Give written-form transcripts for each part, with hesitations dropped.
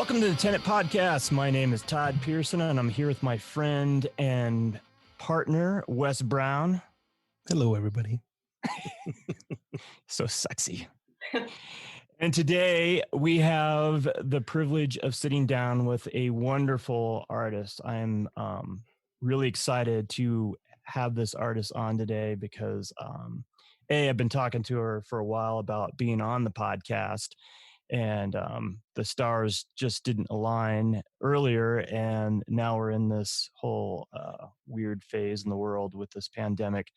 Welcome to the Tenant Podcast. My name is Todd Pearson, and I'm here with my friend and partner, Wes Brown. Hello, everybody. So sexy. And today we have the privilege of sitting down with a wonderful artist. I'm really excited to have this artist on today because, I've been talking to her for a while about being on the podcast. And the stars just didn't align earlier, and now we're in this whole weird phase in the world with this pandemic.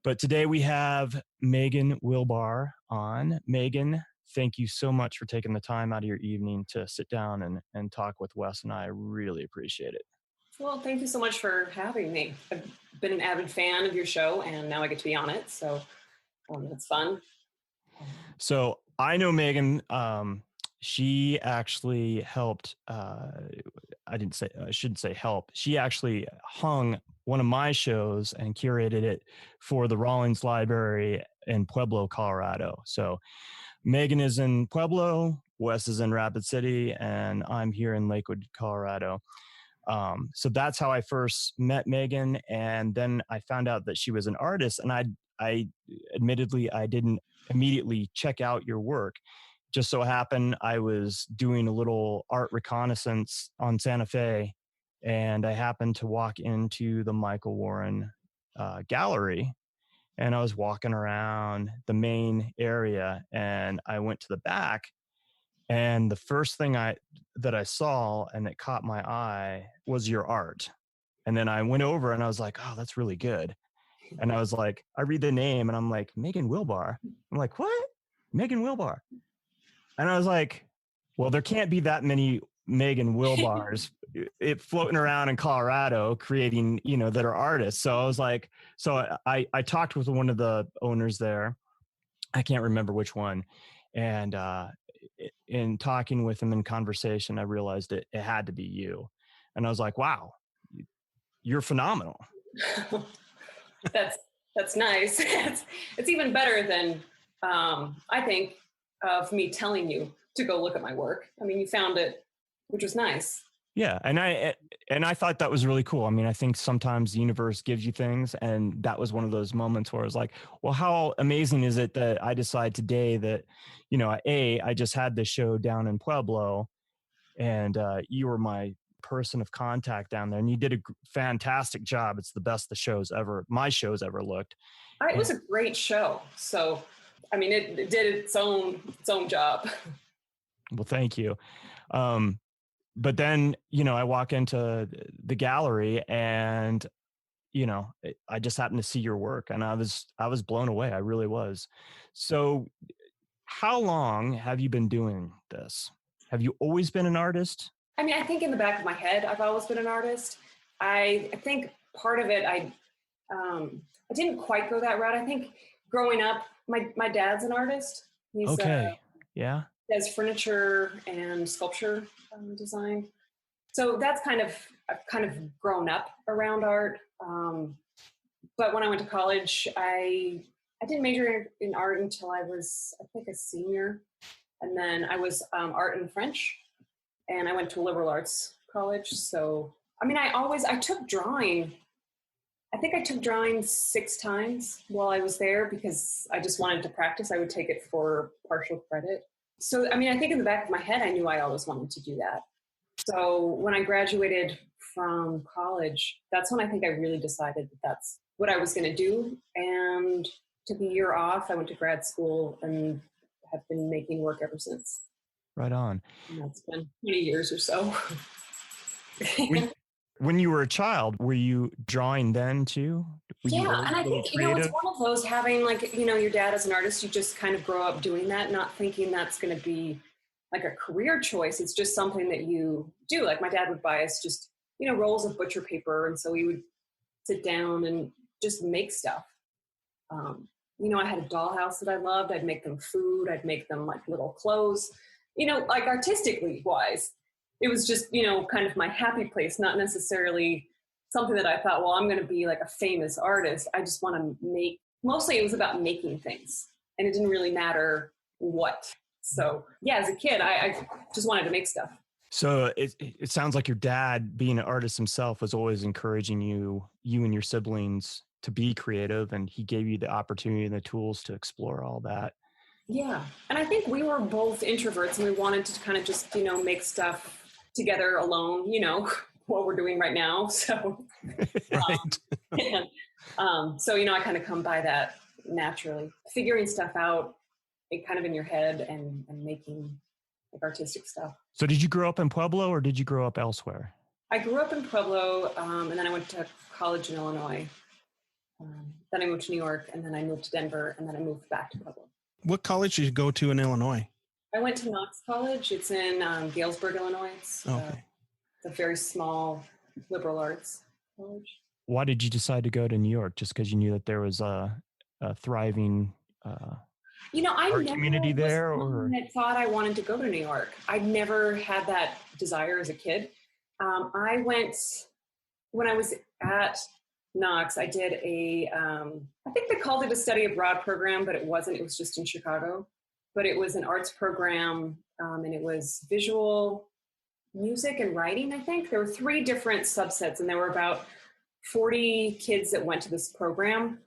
But today we have Meghan Wilbar on. Meghan, thank you so much for taking the time out of your evening to sit down and talk with Wes and I. really appreciate it. Well, thank you so much for having me. I've been an avid fan of your show, and now I get to be on it, so it's fun. So I know Meghan. She actually helped. I shouldn't say help. She actually hung one of my shows and curated it for the Rawlings Library in Pueblo, Colorado. So Meghan is in Pueblo, Wes is in Rapid City, and I'm here in Lakewood, Colorado. So that's how I first met Meghan, and then I found out that she was an artist, and I admittedly, I didn't immediately check out your work. Just so happened I was doing a little art reconnaissance on Santa Fe, and I happened to walk into the Michael Warren gallery, and I was walking around the main area, and I went to the back, and the first thing that I saw and that caught my eye was your art. And then I went over and I was like, oh, that's really good. And I was like, I read the name and I'm like, Meghan Wilbar. I'm like, what? Meghan Wilbar. And I was like, well, there can't be that many Meghan Wilbars floating around in Colorado creating, that are artists. So I was like, I talked with one of the owners there. I can't remember which one. And in talking with him in conversation, I realized it had to be you. And I was like, wow, you're phenomenal. That's nice. It's even better than I think of me telling you to go look at my work. I mean, you found it, which was nice. Yeah, and I thought that was really cool. I mean, I think sometimes the universe gives you things, and that was one of those moments where I was like, well, how amazing is it that I decide today that, I just had this show down in Pueblo, and you were my person of contact down there, and you did a fantastic job. It's the best my show's ever looked. It was a great show. So, I mean, it did its own job. Well, thank you. But then, I walk into the gallery and, I just happened to see your work, and I was blown away. I really was. So how long have you been doing this? Have you always been an artist? I mean, I think in the back of my head, I've always been an artist. I think part of it, I didn't quite go that route. I think growing up, my dad's an artist. He's okay. Yeah. Does furniture and sculpture design. So that's I've kind of grown up around art. But when I went to college, I didn't major in art until I was, I think, a senior. And then I was art and French. And I went to a liberal arts college. So, I mean, I took drawing. I think I took drawing 6 times while I was there because I just wanted to practice. I would take it for partial credit. So, I mean, I think in the back of my head, I knew I always wanted to do that. So when I graduated from college, that's when I think I really decided that that's what I was going to do. And took a year off. I went to grad school and have been making work ever since. Right on. And that's been 20 years or so. When you were a child, were you drawing then too? Yeah, and I think, it's one of those having your dad as an artist, you just kind of grow up doing that, not thinking that's going to be like a career choice. It's just something that you do. Like my dad would buy us just, rolls of butcher paper. And so we would sit down and just make stuff. I had a dollhouse that I loved. I'd make them food. I'd make them like little clothes, like artistically wise. It was just, kind of my happy place, not necessarily something that I thought, well, I'm going to be like a famous artist. I just want to make, mostly it was about making things, and it didn't really matter what. So yeah, as a kid, I just wanted to make stuff. So it sounds like your dad, being an artist himself, was always encouraging you and your siblings to be creative, and he gave you the opportunity and the tools to explore all that. Yeah. And I think we were both introverts and we wanted to kind of just, make stuff together alone, what we're doing right now. So, Right. and, I kind of come by that naturally, figuring stuff out kind of in your head and making like artistic stuff. So did you grow up in Pueblo or did you grow up elsewhere? I grew up in Pueblo, and then I went to college in Illinois. Then I moved to New York, and then I moved to Denver, and then I moved back to Pueblo. What college did you go to in Illinois? I went to Knox College. It's in Galesburg, Illinois. It's a very small liberal arts college. Why did you decide to go to New York? Just because you knew that there was a thriving I art never community there, or I thought I wanted to go to New York. I never had that desire as a kid. I went when I was at Knox. I did I think they called it a study abroad program, but it wasn't. It was just in Chicago. But it was an arts program, and it was visual, music, and writing, I think. There were 3 different subsets, and there were about 40 kids that went to this program.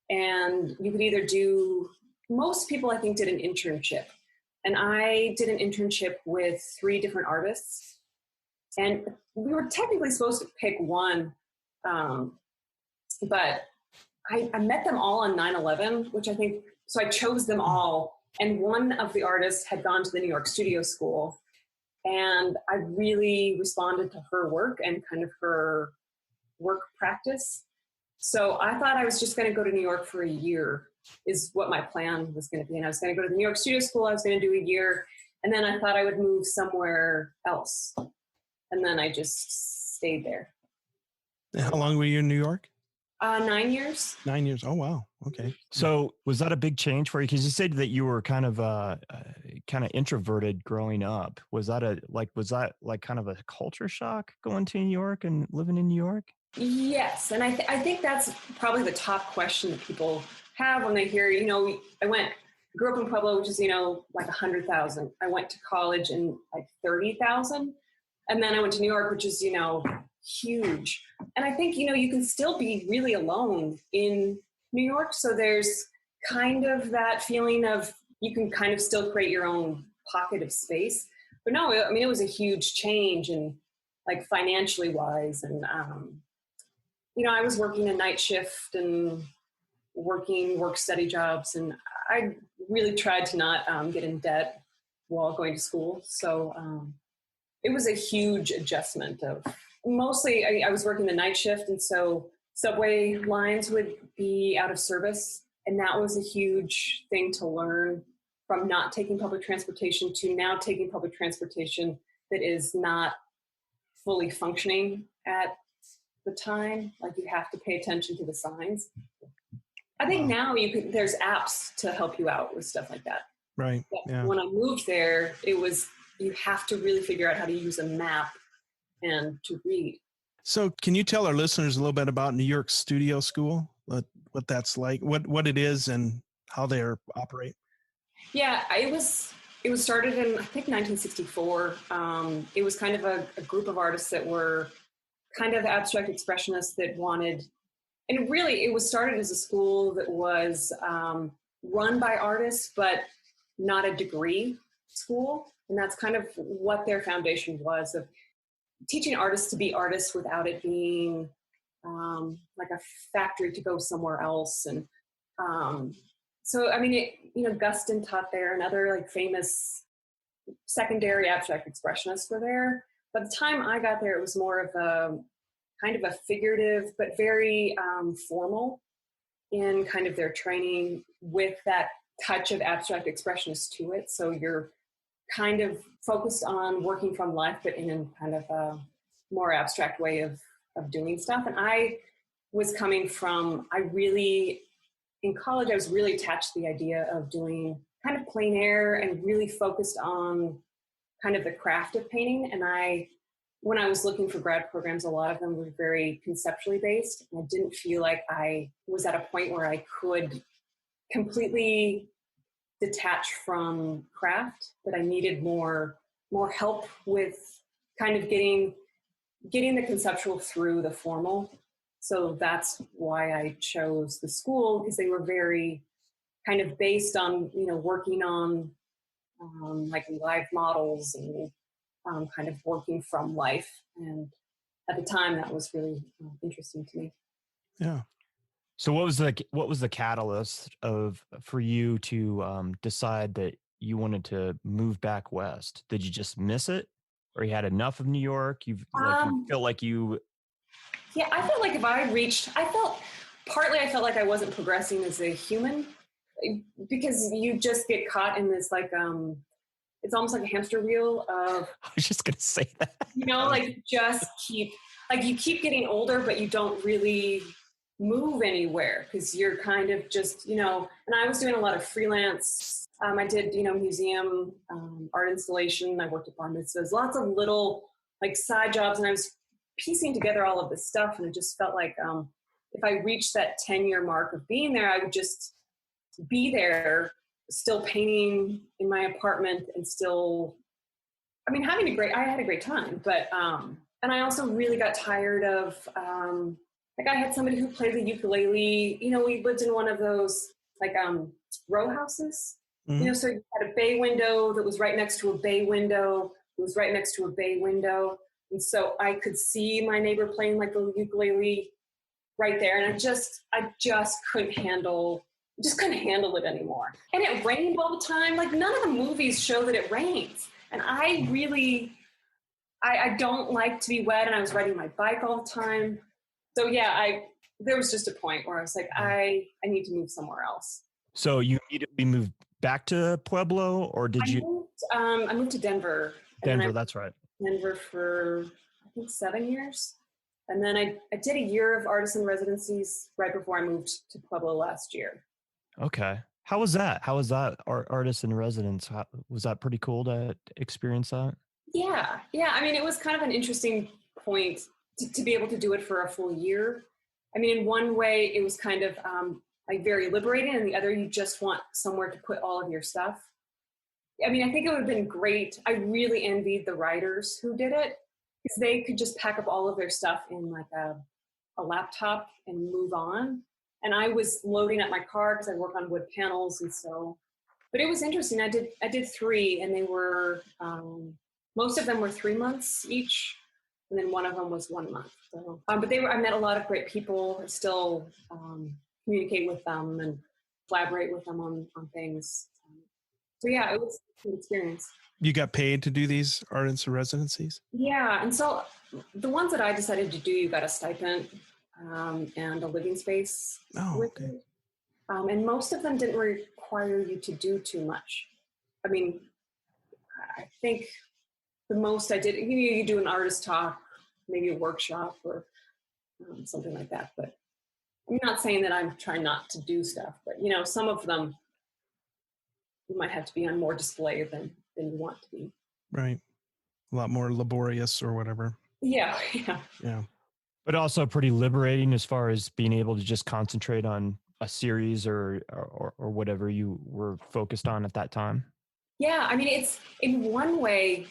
And you could either do, most people I think did an internship. And I did an internship with 3 different artists. And we were technically supposed to pick one, but I met them all on 9/11, which I think, so I chose them all. And one of the artists had gone to the New York Studio School. And I really responded to her work and kind of her work practice. So I thought I was just going to go to New York for a year is what my plan was going to be. And I was going to go to the New York Studio School. I was going to do a year. And then I thought I would move somewhere else. And then I just stayed there. How long were you in New York? 9 years. 9 years. Oh, wow. Okay. So was that a big change for you? Because you said that you were kind of introverted growing up. Was that kind of a culture shock going to New York and living in New York? Yes. And I think that's probably the top question that people have when they hear, I grew up in Pueblo, which is, like 100,000. I went to college in like 30,000. And then I went to New York, which is, huge. And I think, you can still be really alone in New York. So there's kind of that feeling of you can kind of still create your own pocket of space. But no, I mean, it was a huge change and like financially wise. And, I was working a night shift and working work-study jobs. And I really tried to not get in debt while going to school. So it was a huge adjustment of mostly I was working the night shift. And so subway lines would be out of service. And that was a huge thing to learn from not taking public transportation to now taking public transportation that is not fully functioning at the time. Like you have to pay attention to the signs. I think now there's apps to help you out with stuff like that. Right. Yeah. When I moved there, you have to really figure out how to use a map and to read. So can you tell our listeners a little bit about New York Studio School, what that's like, what it is and how they operate? Yeah, it was started in, I think, 1964. It was kind of a group of artists that were kind of abstract expressionists that wanted, and really it was started as a school that was run by artists, but not a degree school. And that's kind of what their foundation was, of teaching artists to be artists without it being like a factory to go somewhere else. And so, I mean, Guston taught there, and other like famous secondary abstract expressionists were there. By the time I got there, it was more of a kind of a figurative, but very formal in kind of their training with that touch of abstract expressionist to it. So you're kind of focused on working from life, but in a kind of a more abstract way of doing stuff. And I was coming from, in college, I was really attached to the idea of doing kind of plein air and really focused on kind of the craft of painting. And when I was looking for grad programs, a lot of them were very conceptually based. And I didn't feel like I was at a point where I could completely detach from craft, that I needed more help with kind of getting the conceptual through the formal. So that's why I chose the school, because they were very kind of based on, working on like live models and kind of working from life. And at the time, that was really interesting to me. Yeah. So what was the catalyst for you to decide that you wanted to move back west? Did you just miss it, or you had enough of New York? You feel like you. Yeah, I felt like I felt like I wasn't progressing as a human, because you just get caught in this it's almost like a hamster wheel of. I was just gonna say that. You keep getting older, but you don't really move anywhere because you're kind of just, and I was doing a lot of freelance. I did, museum art installation. I worked at bar mitzvahs, lots of little side jobs, and I was piecing together all of this stuff. And it just felt like if I reached that 10-year mark of being there, I would just be there, still painting in my apartment and still, I had a great time, but, and I also really got tired of, I had somebody who played the ukulele. We lived in one of those row houses. Mm-hmm. So you had a bay window that was right next to a bay window. It was right next to a bay window, and so I could see my neighbor playing the ukulele right there. And I just couldn't handle it anymore. And it rained all the time. None of the movies show that it rains, and I really, I don't like to be wet. And I was riding my bike all the time. So yeah, there was just a point where I was like, I need to move somewhere else. So you immediately moved back to Pueblo, or did you? I moved to Denver. Denver, that's right. Denver for, I think, 7 years. And then I did a year of artisan residencies right before I moved to Pueblo last year. Okay. How was that? How was that artist in residence? Was that pretty cool to experience that? Yeah. It was kind of an interesting point to be able to do it for a full year. In one way, it was kind of very liberating, and the other, you just want somewhere to put all of your stuff. I think it would have been great. I really envied the writers who did it, because they could just pack up all of their stuff in a laptop and move on. And I was loading up my car because I work on wood panels, and so. But it was interesting. I did 3, and they were most of them were 3 months each, and then one of them was 1 month. So, but I met a lot of great people. I still communicate with them and collaborate with them on things. So yeah, it was a good experience. You got paid to do these artist residencies? Yeah, and so the ones that I decided to do, you got a stipend and a living space. Oh, okay. And most of them didn't require you to do too much. I think the most I did, you do an artist talk, maybe a workshop or something like that. But I'm not saying that I'm trying not to do stuff, but some of them you might have to be on more display than you want to be. Right. A lot more laborious or whatever. Yeah. But also pretty liberating as far as being able to just concentrate on a series or whatever you were focused on at that time. Yeah. It's in one way,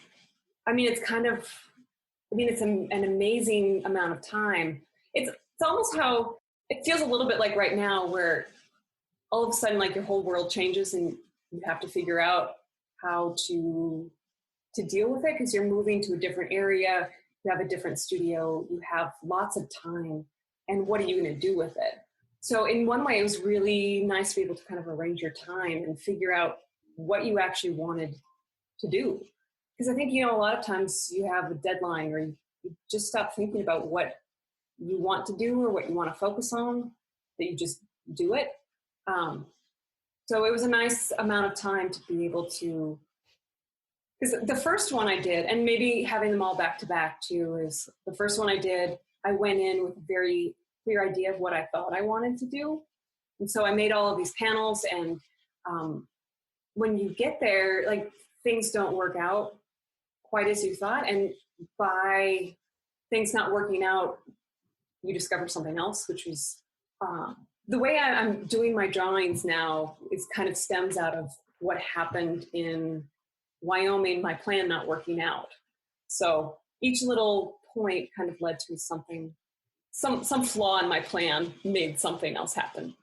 it's kind of, it's an amazing amount of time. It's almost how it feels a little bit like right now, where all of a sudden, your whole world changes and you have to figure out how to deal with it, because you're moving to a different area. You have a different studio. You have lots of time. And what are you going to do with it? So in one way, it was really nice to be able to kind of arrange your time and figure out what you actually wanted to do. Because I think, a lot of times you have a deadline, or you just stop thinking about what you want to do or what you want to focus on, that you just do it. So it was a nice amount of time to be able to, because the first one I did, and maybe having them all back to back too, is the first one I did, I went in with a very clear idea of what I thought I wanted to do. And so I made all of these panels, and when you get there, things don't work out quite as you thought. And by things not working out, you discover something else, which was the way I'm doing my drawings now is kind of stems out of what happened in Wyoming, my plan not working out. So each little point kind of led to something, some flaw in my plan made something else happen.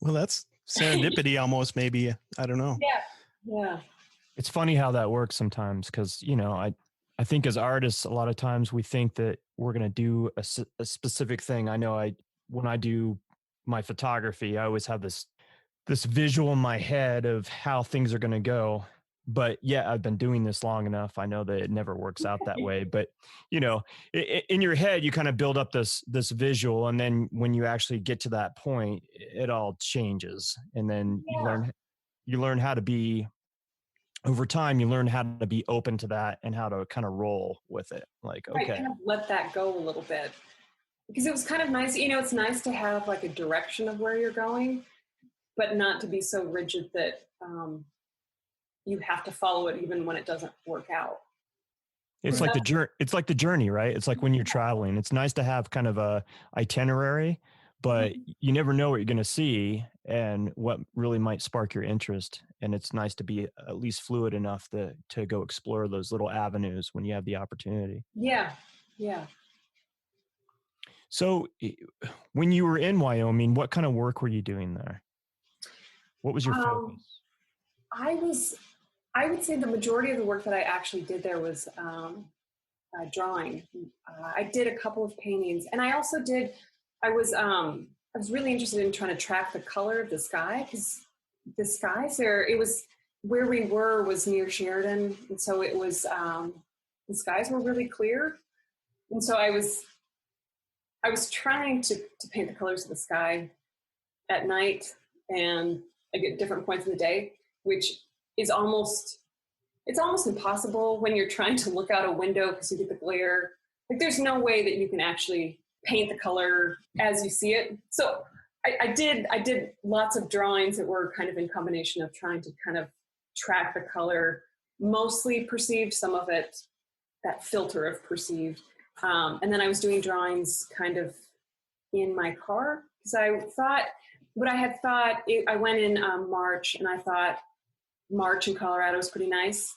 Well, that's serendipity almost, maybe. I don't know. Yeah. It's funny how that works sometimes because, I think as artists, a lot of times we think that we're going to do a specific thing. I know when I do my photography, I always have this visual in my head of how things are going to go. But yeah, I've been doing this long enough. I know that it never works out that way. But in your head, you kind of build up this visual, and then when you actually get to that point, it all changes. And then you learn how to be. Over time, you learn how to be open to that and how to kind of roll with it. Like, okay, kind of let that go a little bit, because it was kind of nice. It's nice to have like a direction of where you're going, but not to be so rigid that you have to follow it even when it doesn't work out. It's like the journey, right? It's like when you're traveling. It's nice to have kind of a itinerary, but you never know what you're going to see and what really might spark your interest. And it's nice to be at least fluid enough to go explore those little avenues when you have the opportunity. Yeah. So when you were in Wyoming, what kind of work were you doing there? What was your focus? I would say the majority of the work that I actually did there was drawing. I did a couple of paintings, and I was really interested in trying to track the color of the sky, because the skies there, it was where we were was near Sheridan, and so it was the skies were really clear, and so I was trying to paint the colors of the sky at night and at different points in the day, which is almost impossible when you're trying to look out a window because you get the glare. Like, there's no way that you can actually paint the color as you see it. So I did lots of drawings that were kind of in combination of trying to kind of track the color, mostly perceived, some of it that filter of perceived. And then I was doing drawings kind of in my car, because I went in March, and I thought March in Colorado was pretty nice.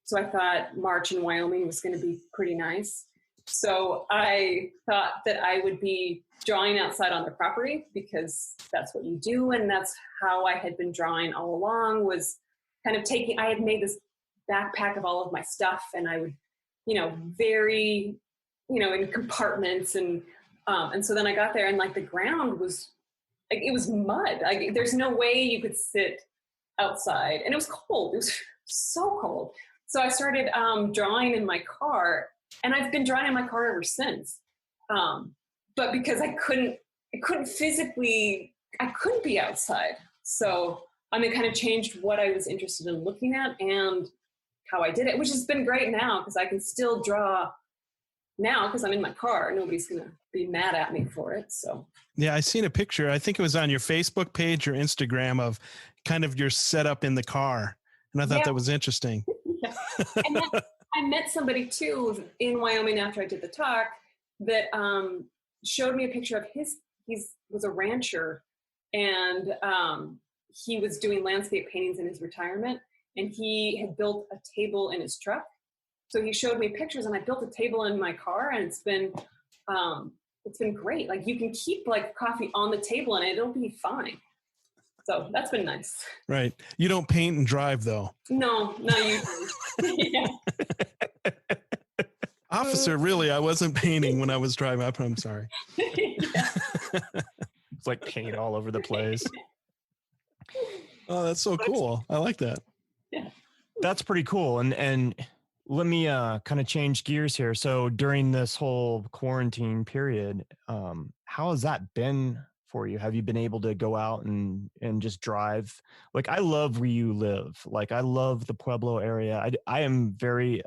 So I thought March in Wyoming was going to be pretty nice. So I thought that I would be drawing outside on the property, because that's what you do. And that's how I had been drawing all along, was kind of I had made this backpack of all of my stuff, and I would, very, in compartments. And so then I got there, and like the ground was like, it was mud. Like, there's no way you could sit outside, and it was cold. It was so cold. So I started drawing in my car, and I've been drawing in my car ever since. But because I couldn't be outside. So it kind of changed what I was interested in looking at and how I did it, which has been great now, because I can still draw now because I'm in my car. Nobody's going to be mad at me for it. So yeah, I seen a picture. I think it was on your Facebook page or Instagram of kind of your setup in the car. And I thought that was interesting. Yeah. And then I met somebody too in Wyoming after I did the talk that showed me a picture of he was a rancher, and he was doing landscape paintings in his retirement, and he had built a table in his truck. So he showed me pictures, and I built a table in my car, and it's been great. Like, you can keep like coffee on the table and it'll be fine. So that's been nice. Right. You don't paint and drive though. No, not usually. Yeah. Officer, really, I wasn't painting when I was driving up. I'm sorry. It's like paint all over the place. Oh, that's so cool. I like that. Yeah. That's pretty cool. And let me kind of change gears here. So during this whole quarantine period, how has that been for you? Have you been able to go out and just drive? Like, I love where you live. Like, I love the Pueblo area. I am very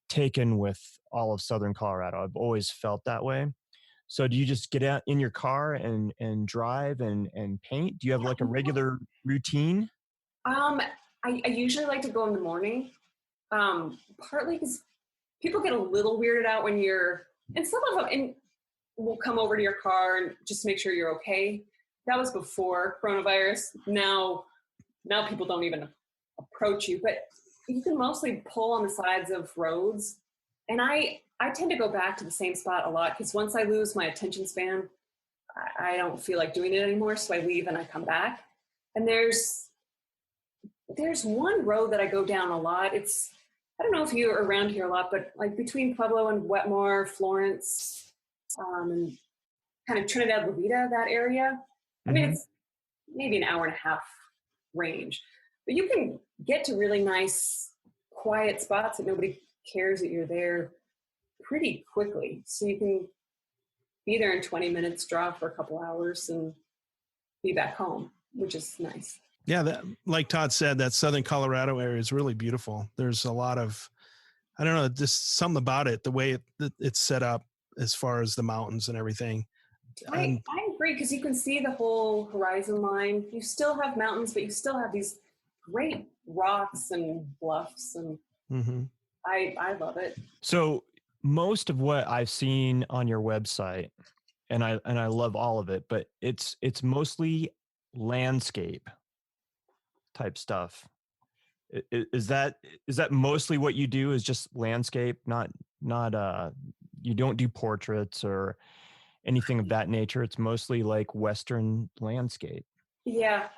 taken with all of Southern Colorado. I've always felt that way. So do you just get out in your car and drive and paint? Do you have like a regular routine? I usually like to go in the morning, partly because people get a little weirded out when and some of them will come over to your car and just make sure you're okay. That was before coronavirus. Now people don't even approach you, but you can mostly pull on the sides of roads And I tend to go back to the same spot a lot because once I lose my attention span, I don't feel like doing it anymore. So I leave and I come back. And there's one road that I go down a lot. I don't know if you're around here a lot, but like between Pueblo and Wetmore, Florence, and kind of Trinidad Levita, that area. I mean, it's maybe an hour and a half range, but you can get to really nice, quiet spots that nobody cares that you're there pretty quickly. So you can be there in 20 minutes, draw for a couple hours, and be back home, which is nice. Yeah, that, like Todd said, that Southern Colorado area is really beautiful. There's a lot of, I don't know, just something about it, the way it's set up as far as the mountains and everything. I agree, because you can see the whole horizon line. You still have mountains, but you still have these great rocks and bluffs, and I love it. So most of what I've seen on your website, and I love all of it, but it's mostly landscape type stuff. Is that mostly what you do, is just landscape, not you don't do portraits or anything of that nature? It's mostly like Western landscape. Yeah.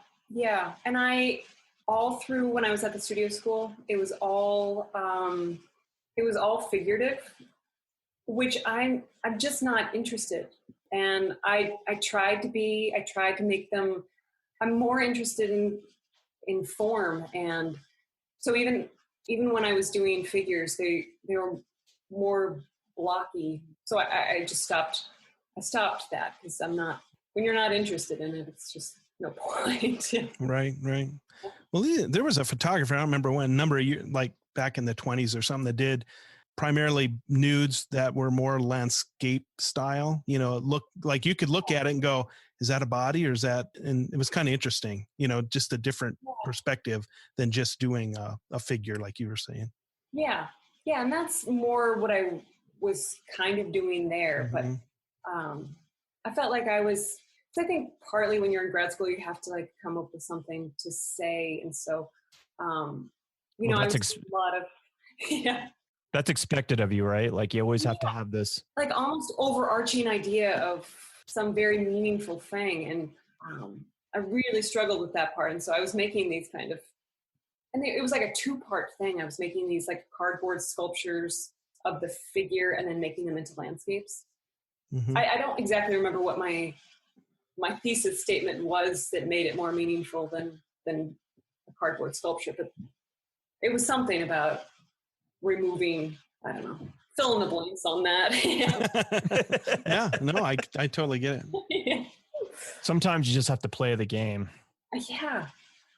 And all through when I was at the studio school, it was all figurative, which I'm just not interested. And I tried to make them, I'm more interested in form. And so even when I was doing figures, they were more blocky. So I just stopped. I stopped that because when you're not interested in it, it's just no point. Right. Well, there was a photographer, I don't remember when, number of years, like back in the 20s or something, that did primarily nudes that were more landscape style. You know, it looked like you could look at it and go, is that a body or is that, and it was kind of interesting, you know, just a different perspective than just doing a figure like you were saying. Yeah. And that's more what I was kind of doing there. But I felt like I think partly when you're in grad school, you have to like come up with something to say. And so, I was a lot of, that's expected of you, right? Like you always have to have this like almost overarching idea of some very meaningful thing. And I really struggled with that part. And so I was making these kind of, and it was like a 2-part thing. I was making these like cardboard sculptures of the figure and then making them into landscapes. I don't exactly remember what my thesis statement was that made it more meaningful than a cardboard sculpture, but it was something about removing, I don't know, fill in the blanks on that. Yeah, no, I totally get it. Sometimes you just have to play the game. Yeah.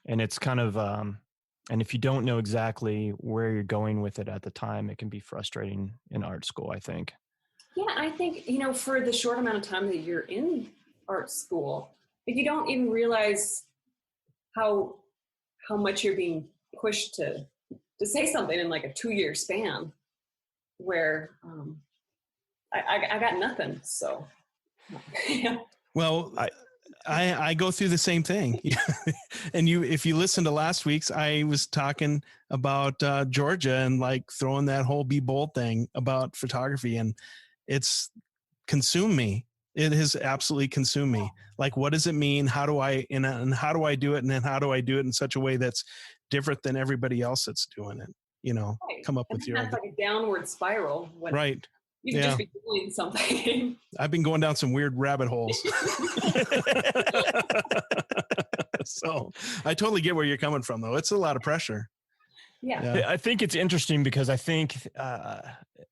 And it's kind of, and if you don't know exactly where you're going with it at the time, it can be frustrating in art school, I think. Yeah, I think, for the short amount of time that you're in art school, you don't even realize how much you're being pushed to say something in like a 2-year span where I got nothing. So, Well, I go through the same thing. And if you listen to last week's, I was talking about Georgia and like throwing that whole Be Bold thing about photography, and it's consumed me. It has absolutely consumed me. Like, what does it mean? How do I, and how do I do it? And then how do I do it in such a way that's different than everybody else that's doing it? Right. Come up with your that's like a downward spiral. Right. You can just be doing something. I've been going down some weird rabbit holes. So I totally get where you're coming from, though. It's a lot of pressure. Yeah. I think it's interesting because I think,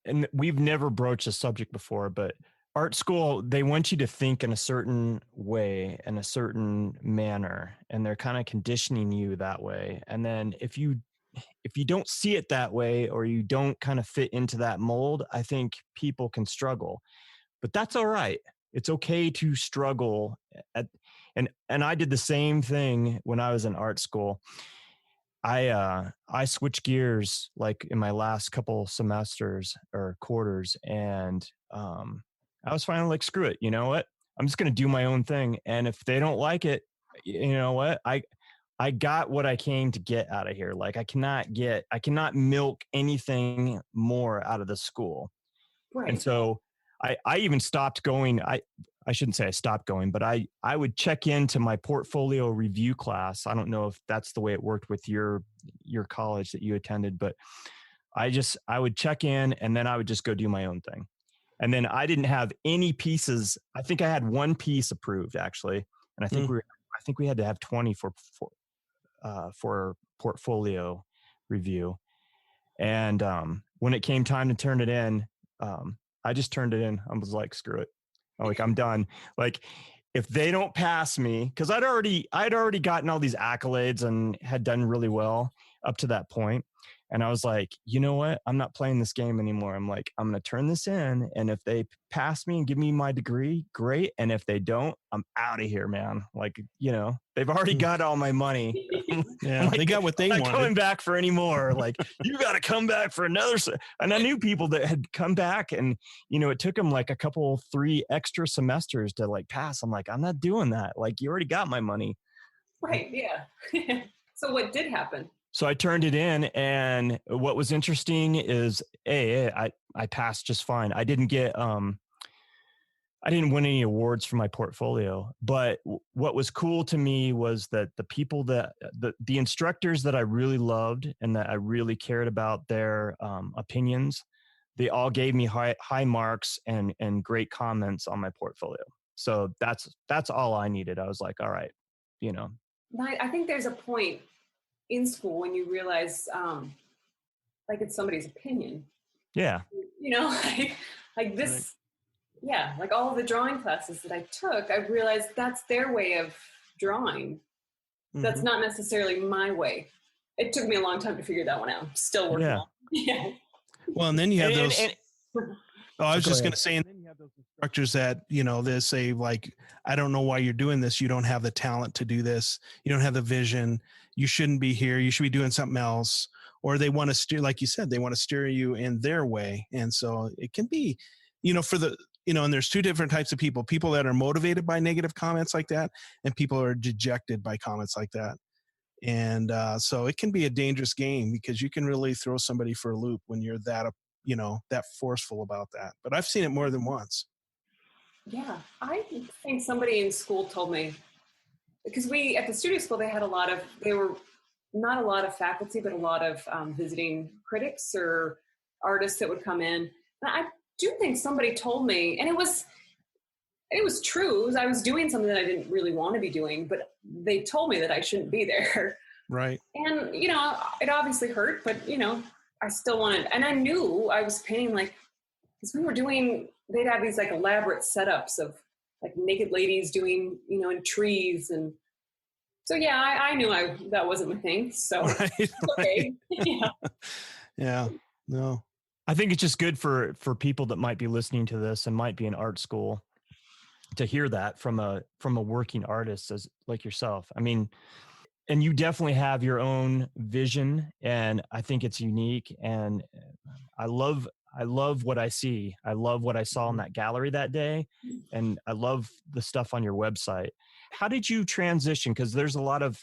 and we've never broached this subject before, but art school, they want you to think in a certain way, in a certain manner, and they're kind of conditioning you that way. And then if you don't see it that way, or you don't kind of fit into that mold, I think people can struggle, but that's all right. It's okay to struggle and I did the same thing when I was in art school. I switched gears like in my last couple semesters or quarters, and I was finally like, screw it. You know what? I'm just going to do my own thing. And if they don't like it, you know what? I got what I came to get out of here. Like I cannot milk anything more out of the school. Right. And so I even stopped going. I shouldn't say I stopped going, but I would check into my portfolio review class. I don't know if that's the way it worked with your college that you attended, but I would check in and then I would just go do my own thing. And then I didn't have any pieces. I think I had one piece approved actually. And I think we had to have 20 for portfolio review. And when it came time to turn it in, I just turned it in. I was like, screw it. I'm done. Like if they don't pass me, because I'd already gotten all these accolades and had done really well up to that point. And I was like, you know what? I'm not playing this game anymore. I'm like, I'm going to turn this in. And if they pass me and give me my degree, great. And if they don't, I'm out of here, man. Like, they've already got all my money. Yeah, they got what they wanted. I'm not coming back for any more. Like, you got to come back for another. And I knew people that had come back and, it took them like 3 extra semesters to like pass. I'm like, I'm not doing that. Like, you already got my money. Right. Yeah. So what did happen? So I turned it in, and what was interesting is, I passed just fine. I didn't win any awards for my portfolio, but what was cool to me was that the people the instructors that I really loved and that I really cared about their opinions, they all gave me high marks and great comments on my portfolio. So that's all I needed. I was like, all right, I think there's a point in school when you realize like it's somebody's opinion. Yeah. Like this, right. Yeah, like all of the drawing classes that I took, I realized that's their way of drawing. Mm-hmm. That's not necessarily my way. It took me a long time to figure that one out. I'm still working on it. Yeah. Well, and then you have those I was just going to say, and then you have those instructors that, they say like, I don't know why you're doing this. You don't have the talent to do this. You don't have the vision. You shouldn't be here. You should be doing something else. Or they want to steer, like you said, they want to steer you in their way. And so it can be, and there's 2 different types of people that are motivated by negative comments like that, and people are dejected by comments like that. And so it can be a dangerous game because you can really throw somebody for a loop when you're that forceful about that. But I've seen it more than once. Yeah. I think somebody in school told me, because at the studio school, they were not a lot of faculty, but a lot of visiting critics or artists that would come in. And I do think somebody told me, and it was true. I was doing something that I didn't really want to be doing, but they told me that I shouldn't be there. Right. And, it obviously hurt, but, I still wanted, and I knew I was painting because they'd have these like elaborate setups of like naked ladies doing, in trees. And so, yeah, I knew that wasn't my thing. So, right, okay. Yeah. Yeah. No. I think it's just good for people that might be listening to this and might be in art school to hear that from a working artist as like yourself. I mean, and you definitely have your own vision, and I think it's unique. And I love what I see. I love what I saw in that gallery that day, and I love the stuff on your website. How did you transition? Because there's a lot of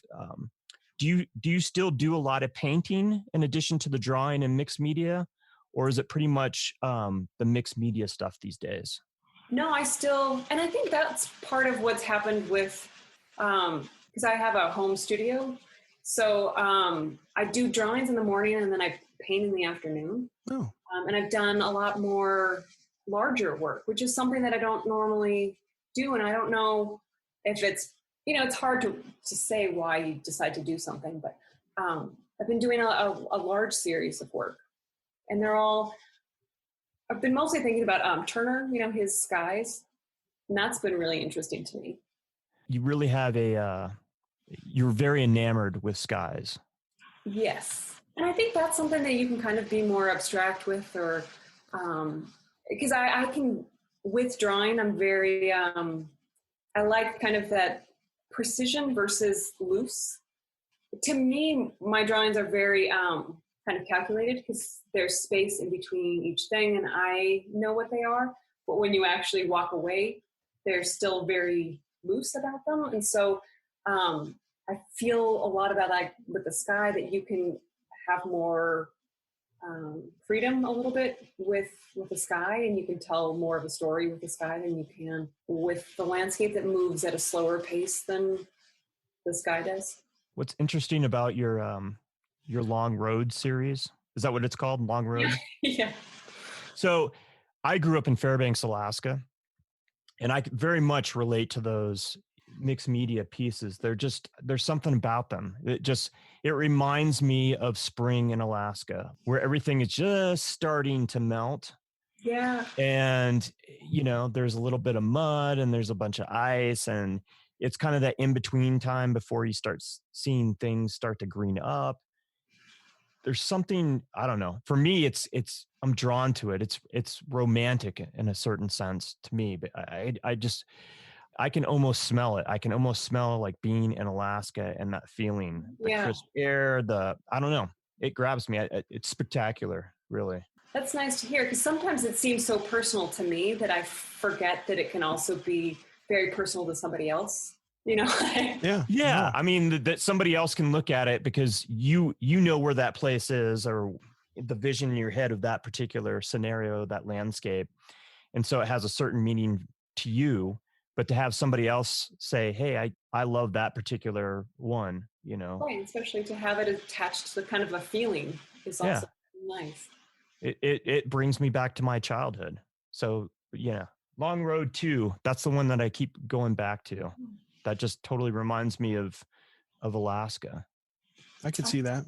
do you still do a lot of painting in addition to the drawing and mixed media, or is it pretty much the mixed media stuff these days? No, and I think that's part of what's happened with, because I have a home studio. So I do drawings in the morning and then I paint in the afternoon. Oh. And I've done a lot more larger work, which is something that I don't normally do. And I don't know if it's, it's hard to say why you decide to do something, but I've been doing a large series of work. And I've been mostly thinking about Turner, his skies. And that's been really interesting to me. You really have you're very enamored with skies. Yes. And I think that's something that you can kind of be more abstract with, or because I can, with drawing, I'm very, I like kind of that precision versus loose. To me, my drawings are very kind of calculated because there's space in between each thing and I know what they are. But when you actually walk away, they're still very loose about them. And so I I feel a lot about like with the sky that you can have more freedom a little bit with the sky, and you can tell more of a story with the sky than you can with the landscape that moves at a slower pace than the sky does. What's interesting about your Long Road series, is that what it's called? Long Road? Yeah. So I grew up in Fairbanks, Alaska, and I very much relate to those mixed media pieces. There's something about them. It reminds me of spring in Alaska, where everything is just starting to melt. Yeah. And, there's a little bit of mud and there's a bunch of ice, and it's kind of that in between time before you start seeing things start to green up. There's something, I don't know. For me, I'm drawn to it. It's romantic in a certain sense to me, but I can almost smell it. I can almost smell like being in Alaska and that feeling, the crisp air, I don't know. It grabs me. It's spectacular, really. That's nice to hear, because sometimes it seems so personal to me that I forget that it can also be very personal to somebody else. Yeah. No. I mean, that somebody else can look at it because you know where that place is, or the vision in your head of that particular scenario, that landscape. And so it has a certain meaning to you, but to have somebody else say, hey, I love that particular one, Right, especially to have it attached to kind of a feeling is also nice. It brings me back to my childhood. So yeah, Long Road 2, that's the one that I keep going back to. That just totally reminds me of Alaska. I could see that.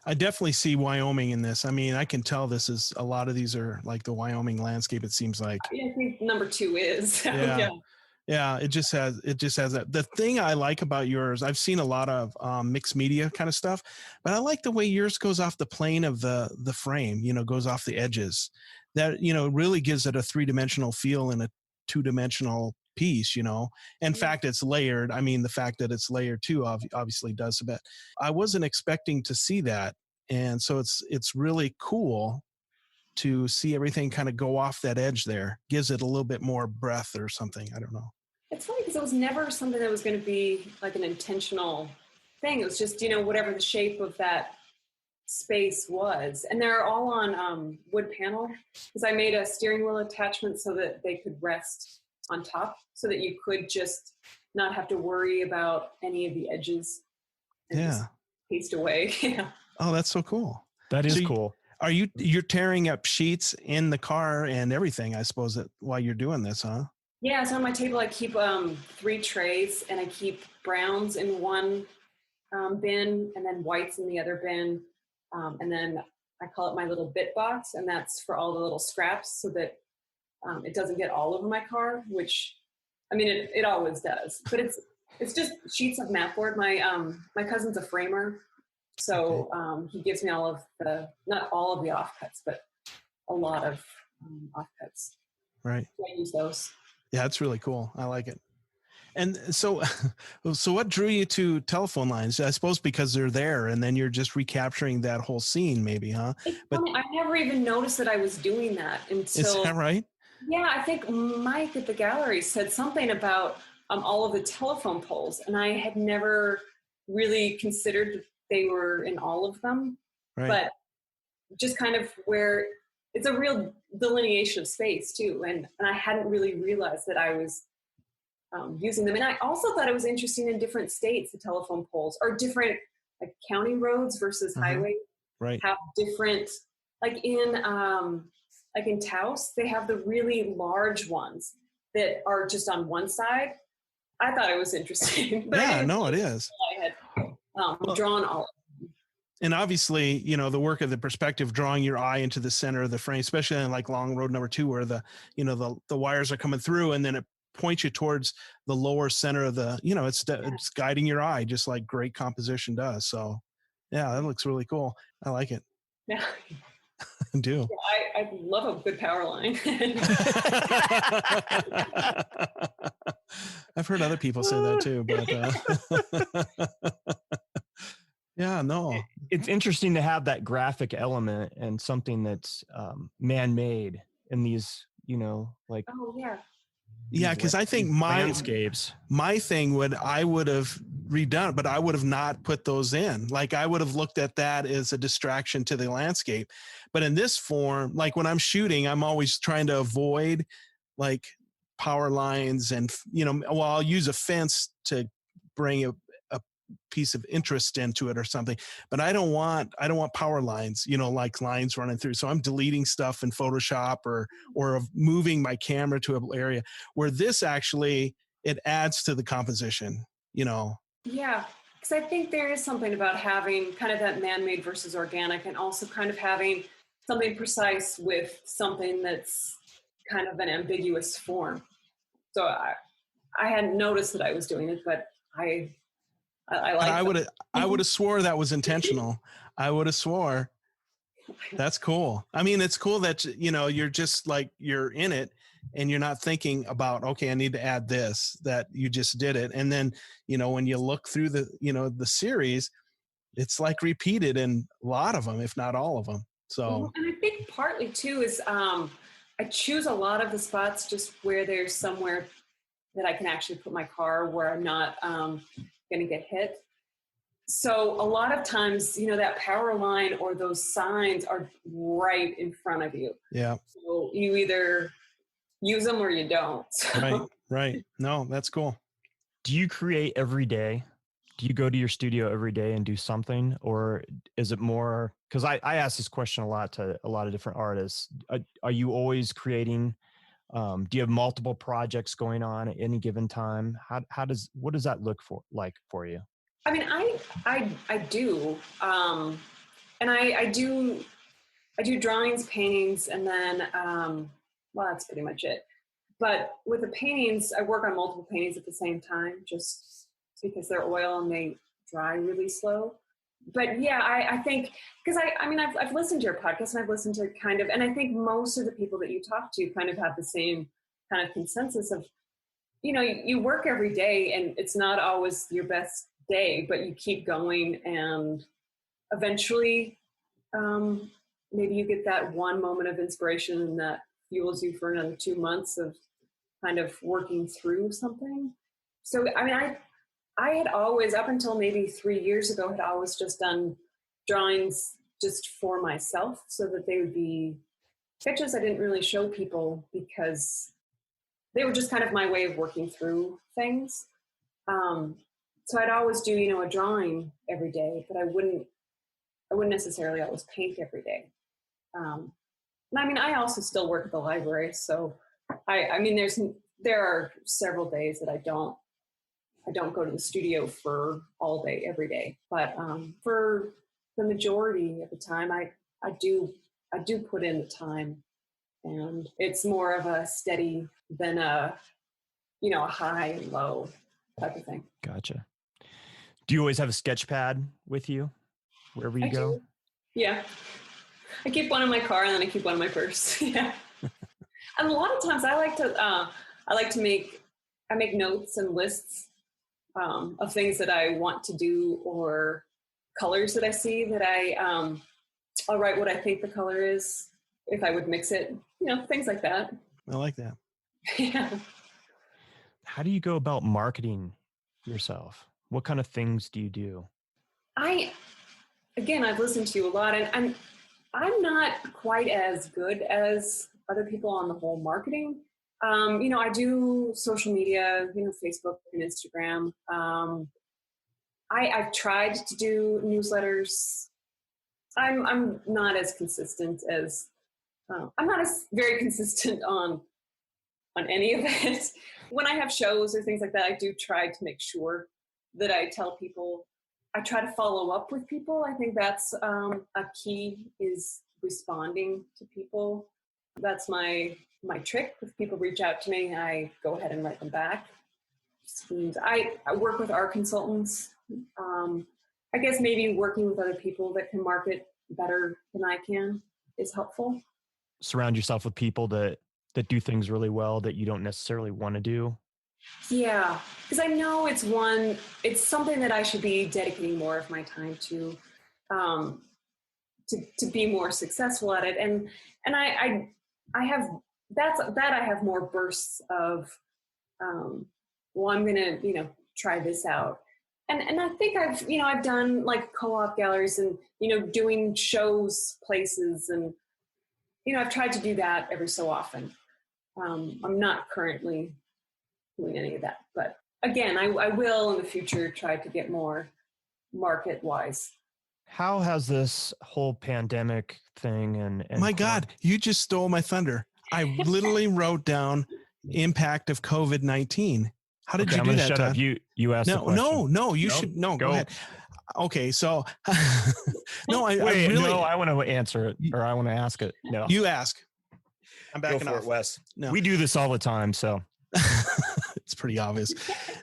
I definitely see Wyoming in this. I mean, I can tell a lot of these are like the Wyoming landscape. It seems like. I think number 2 is. Yeah. It just has that. The thing I like about yours, I've seen a lot of mixed media kind of stuff, but I like the way yours goes off the plane of the frame, goes off the edges. That, really gives it a 3-dimensional feel and a 2-dimensional piece, In fact, it's layered. I mean, the fact that it's layered too obviously does a bit. I wasn't expecting to see that. And so it's really cool to see everything kind of go off that edge there. Gives it a little bit more breath or something. I don't know. It's funny because it was never something that was going to be like an intentional thing. It was just, whatever the shape of that space was. And they're all on wood panel, because I made a steering wheel attachment so that they could rest on top, so that you could just not have to worry about any of the edges and just paste away. Oh, that's so cool. That is cool. You're tearing up sheets in the car and everything, I suppose, while you're doing this, huh? Yeah, so on my table I keep 3 trays, and I keep browns in one bin and then whites in the other bin. And then I call it my little bit box, and that's for all the little scraps, so that it doesn't get all over my car, which, I mean, it always does. But it's just sheets of mat board. My cousin's a framer, so he gives me all of not all of the offcuts, but a lot of offcuts. Right. So I use those. Yeah, it's really cool. I like it. And so what drew you to telephone lines? I suppose because they're there, and then you're just recapturing that whole scene, maybe, huh? It's funny, I never even noticed that I was doing that until. Is that right? Yeah, I think Mike at the gallery said something about all of the telephone poles, and I had never really considered that they were in all of them. Right. But just kind of where it's a real delineation of space too, and I hadn't really realized that I was using them. And I also thought it was interesting in different states, the telephone poles, or different like county roads versus highways, have different, like in Taos, they have the really large ones that are just on one side. I thought it was interesting. But yeah, no, it is. I had drawn all of them. And obviously, the work of the perspective, drawing your eye into the center of the frame, especially in like Long Road number 2, where the wires are coming through, and then it points you towards the lower center of the, it's guiding your eye, just like great composition does. So yeah, that looks really cool. I like it. Yeah. I do. Yeah, I love a good power line. I've heard other people say that too, but yeah, no. It's interesting to have that graphic element and something that's man-made in these, like. Oh yeah. Yeah, because I think my thing I would have redone, but I would have not put those in. Like I would have looked at that as a distraction to the landscape. But in this form, like when I'm shooting, I'm always trying to avoid like power lines and, well, I'll use a fence to bring a piece of interest into it or something, but I don't want power lines, like lines running through. So I'm deleting stuff in Photoshop or moving my camera to an area where this actually, it adds to the composition, Yeah. Because I think there is something about having kind of that man-made versus organic, and also kind of having something precise with something that's kind of an ambiguous form. So I hadn't noticed that I was doing it, but I like. I would have swore that was intentional. I would have swore. That's cool. I mean, it's cool that you're just like you're in it, and you're not thinking about, okay, I need to add this. That you just did it, and then when you look through the the series, it's like repeated in a lot of them, if not all of them. So, and I think partly too is I choose a lot of the spots just where there's somewhere that I can actually put my car where I'm not going to get hit. So a lot of times, that power line or those signs are right in front of you. Yeah. So you either use them or you don't. So. Right. No, that's cool. Do you create every day? Do you go to your studio every day and do something, or is it more, because I ask this question a lot to a lot of different artists. Are you always creating? Do you have multiple projects going on at any given time? What does that look like for you? I mean, I do, and I do drawings, paintings, and then well, that's pretty much it. But with the paintings, I work on multiple paintings at the same time, just because they're oil and they dry really slow. But yeah, I think, because I've listened to your podcast, and I've listened to kind of, and I think most of the people that you talk to kind of have the same kind of consensus of, you work every day and it's not always your best day, but you keep going, and eventually maybe you get that one moment of inspiration, and that fuels you for another 2 months of kind of working through something. So, I mean, I had always, up until maybe 3 years ago, had always just done drawings just for myself, so that they would be sketches I didn't really show people, because they were just kind of my way of working through things. So I'd always do, a drawing every day, but I wouldn't necessarily always paint every day. And I mean, I also still work at the library, so I mean, there are several days that I don't go to the studio for all day, every day. But for the majority of the time, I do put in the time, and it's more of a steady than a high and low type of thing. Gotcha. Do you always have a sketch pad with you wherever you go? Do. Yeah. I keep one in my car, and then I keep one in my purse. Yeah. And a lot of times I make notes and lists of things that I want to do, or colors that I see that I'll write what I think the color is, if I would mix it, things like that. I like that. Yeah. How do you go about marketing yourself? What kind of things do you do? I've listened to you a lot, and I'm not quite as good as other people on the whole marketing. I do social media, Facebook and Instagram. I've tried to do newsletters. I'm not as consistent as I'm not as very consistent on any of it. When I have shows or things like that, I do try to make sure that I tell people. I try to follow up with people. I think that's a key, is responding to people. That's my trick. If people reach out to me, I go ahead and write them back. And I work with art consultants. I guess maybe working with other people that can market better than I can is helpful. Surround yourself with people that do things really well that you don't necessarily want to do. Yeah, because I know it's something that I should be dedicating more of my time to be more successful at it. And I have I have more bursts of, well, I'm going to, try this out. And I think I've done like co-op galleries and, doing shows places. And, I've tried to do that every so often. I'm not currently doing any of that, but again, I will in the future try to get more market wise. How has this whole pandemic thing and my God, you just stole my thunder. I literally wrote down impact of COVID-19. How did you do that, shut Todd? up. You asked the question. No, you should. No, go ahead. Okay, so no, I want to answer it, or I want to ask it. No, you ask. I'm backing off. It, Wes. No, we do this all the time, so it's pretty obvious.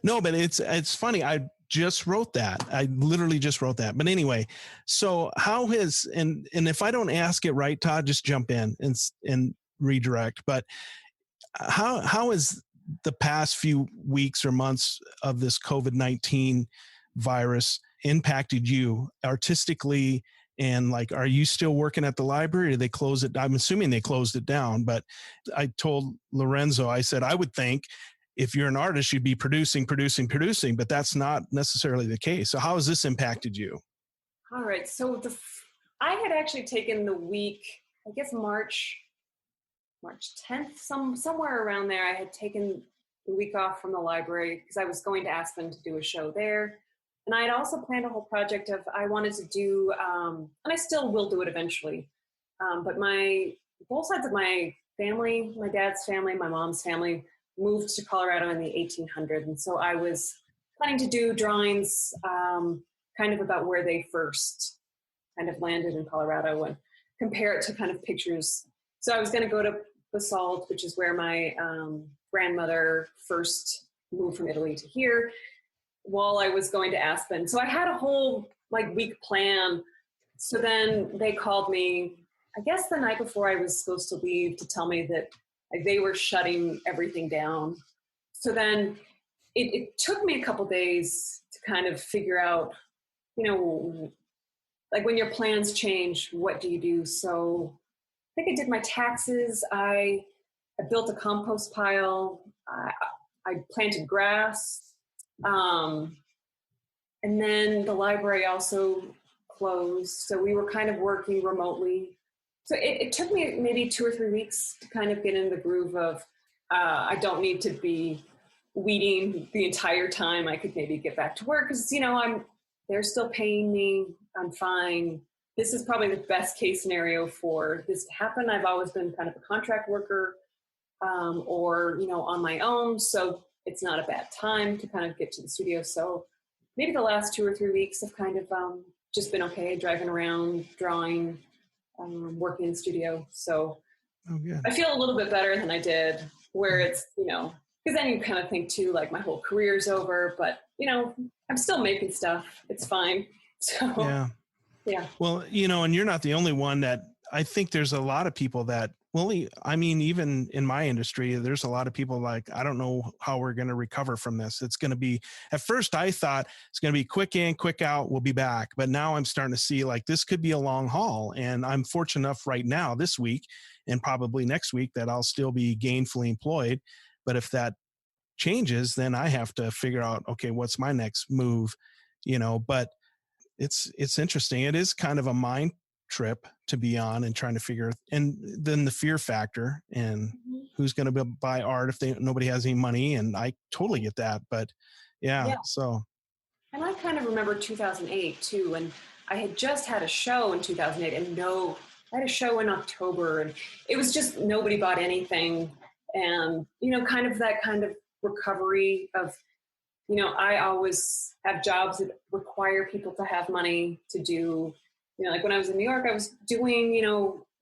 No, but it's funny. I just wrote that. I literally just wrote that. But anyway, so how has and if I don't ask it right, Todd, just jump in and redirect. But how is the past few weeks or months of this COVID-19 virus impacted you artistically? And like, are you still working at the library? Or did they close it? I'm assuming they closed it down, but I told Lorenzo, I said, I would think if you're an artist, you'd be producing, but that's not necessarily the case. So how has this impacted you? All right. So I had actually taken the week, I guess March 10th, somewhere around there. I had taken the week off from the library because I was going to Aspen to do a show there. And I had also planned a whole project of, I wanted to do, and I still will do it eventually. But both sides of my family, my dad's family, my mom's family, moved to Colorado in the 1800s. And so I was planning to do drawings kind of about where they first kind of landed in Colorado and compare it to kind of pictures. So I was going to go to Basalt, which is where my grandmother first moved from Italy to here, while I was going to Aspen. So I had a whole week plan. So then they called me, I guess the night before I was supposed to leave, to tell me that they were shutting everything down. So then it took me a couple days to kind of figure out, when your plans change, what do you do? So I think I did my taxes. I built a compost pile. I planted grass. And then the library also closed. So we were kind of working remotely. So it took me maybe 2 or 3 weeks to kind of get in the groove of, I don't need to be weeding the entire time. I could maybe get back to work because, they're still paying me. I'm fine. This is probably the best case scenario for this to happen. I've always been kind of a contract worker or, on my own. So it's not a bad time to kind of get to the studio. So maybe the last 2 or 3 weeks have kind of just been okay, driving around, drawing, working in the studio. So I feel a little bit better than I did, where it's, because then you kind of think too, like my whole career's over, but, I'm still making stuff. It's fine. So, yeah. Well, and you're not the only one that I think there's a lot of people that, even in my industry, there's a lot of people like, I don't know how we're going to recover from this. It's going to be, at first I thought it's going to be quick in, quick out, we'll be back. But now I'm starting to see like this could be a long haul. And I'm fortunate enough right now this week and probably next week that I'll still be gainfully employed. But if that changes, then I have to figure out, okay, what's my next move, but it's interesting. It is kind of a mind trip to be on and trying to figure, and then the fear factor and who's going to buy art if nobody has any money. And I totally get that, but yeah. So. And I kind of remember 2008 too, and I had just had a show in 2008 and I had a show in October and it was just, nobody bought anything. And, kind of that kind of recovery of, I always have jobs that require people to have money to do, like when I was in New York, I was doing,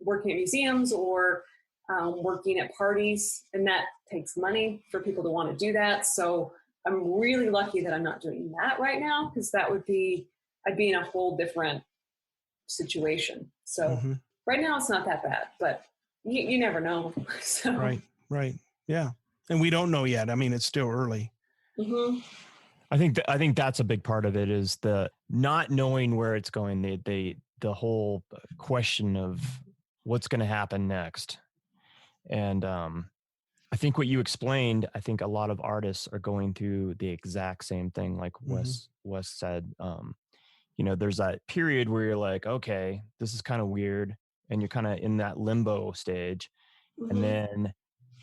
working at museums or working at parties, and that takes money for people to want to do that. So I'm really lucky that I'm not doing that right now, because I'd be in a whole different situation. So right now it's not that bad, but you never know. So. Right. Yeah. And we don't know yet. I mean, it's still early. Mm-hmm. I think that's a big part of it, is the not knowing where it's going. The whole question of what's going to happen next. And I think what you explained, I think a lot of artists are going through the exact same thing. Like Wes said, there's that period where you're like, okay, this is kind of weird. And you're kind of in that limbo stage. And then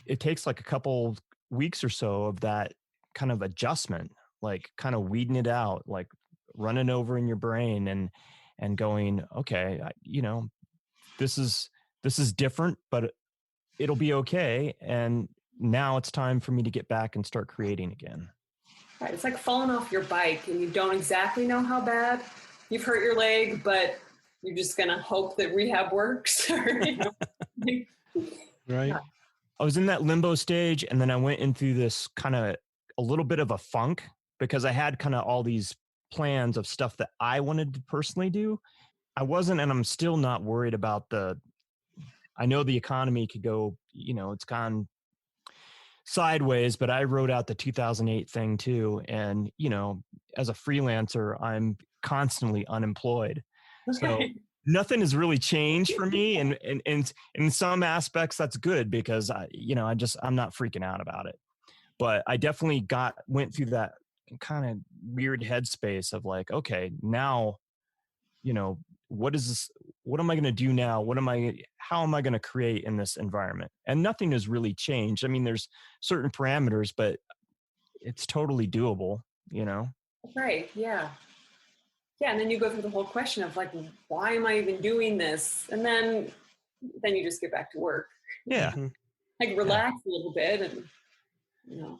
it takes like a couple weeks or so of that kind of adjustment, like kind of weeding it out, like running over in your brain and going, okay, this is different, but it'll be okay. And now it's time for me to get back and start creating again. Right. It's like falling off your bike and you don't exactly know how bad you've hurt your leg, but you're just going to hope that rehab works. Right. Yeah. I was in that limbo stage, and then I went into this kind of a little bit of a funk because I had kind of all these plans of stuff that I wanted to personally do. I wasn't, and I'm still not worried about I know the economy could go, it's gone sideways, but I wrote out the 2008 thing too. And, as a freelancer, I'm constantly unemployed. So nothing has really changed for me. And in some aspects, that's good because I'm not freaking out about it. But I definitely went through that kind of weird headspace of like, okay, now, what is this? What am I going to do now? How am I going to create in this environment? And nothing has really changed. I mean, there's certain parameters, but it's totally doable, Right. Yeah. Yeah. And then you go through the whole question of like, why am I even doing this? And then you just get back to work. Yeah. Like relax a little bit and,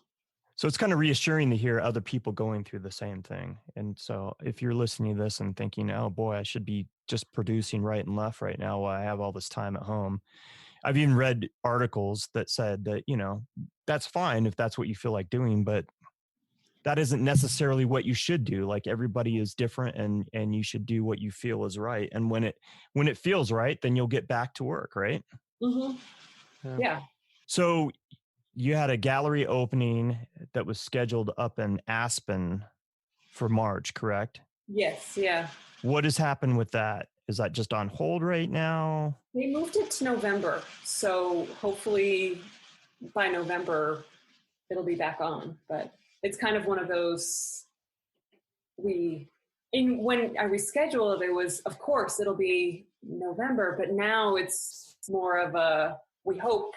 So it's kind of reassuring to hear other people going through the same thing. And so if you're listening to this and thinking, oh boy, I should be just producing right and left right now while I have all this time at home. I've even read articles that said that, that's fine if that's what you feel like doing, but that isn't necessarily what you should do. Like everybody is different and you should do what you feel is right. And when it feels right, then you'll get back to work. Right. Mm-hmm. Yeah. So you had a gallery opening that was scheduled up in Aspen for March, correct? Yes. Yeah. What has happened with that? Is that just on hold right now? They moved it to November. So hopefully by November, it'll be back on. But it's kind of one of those, when I rescheduled it was, of course, it'll be November, but now it's more of a, we hope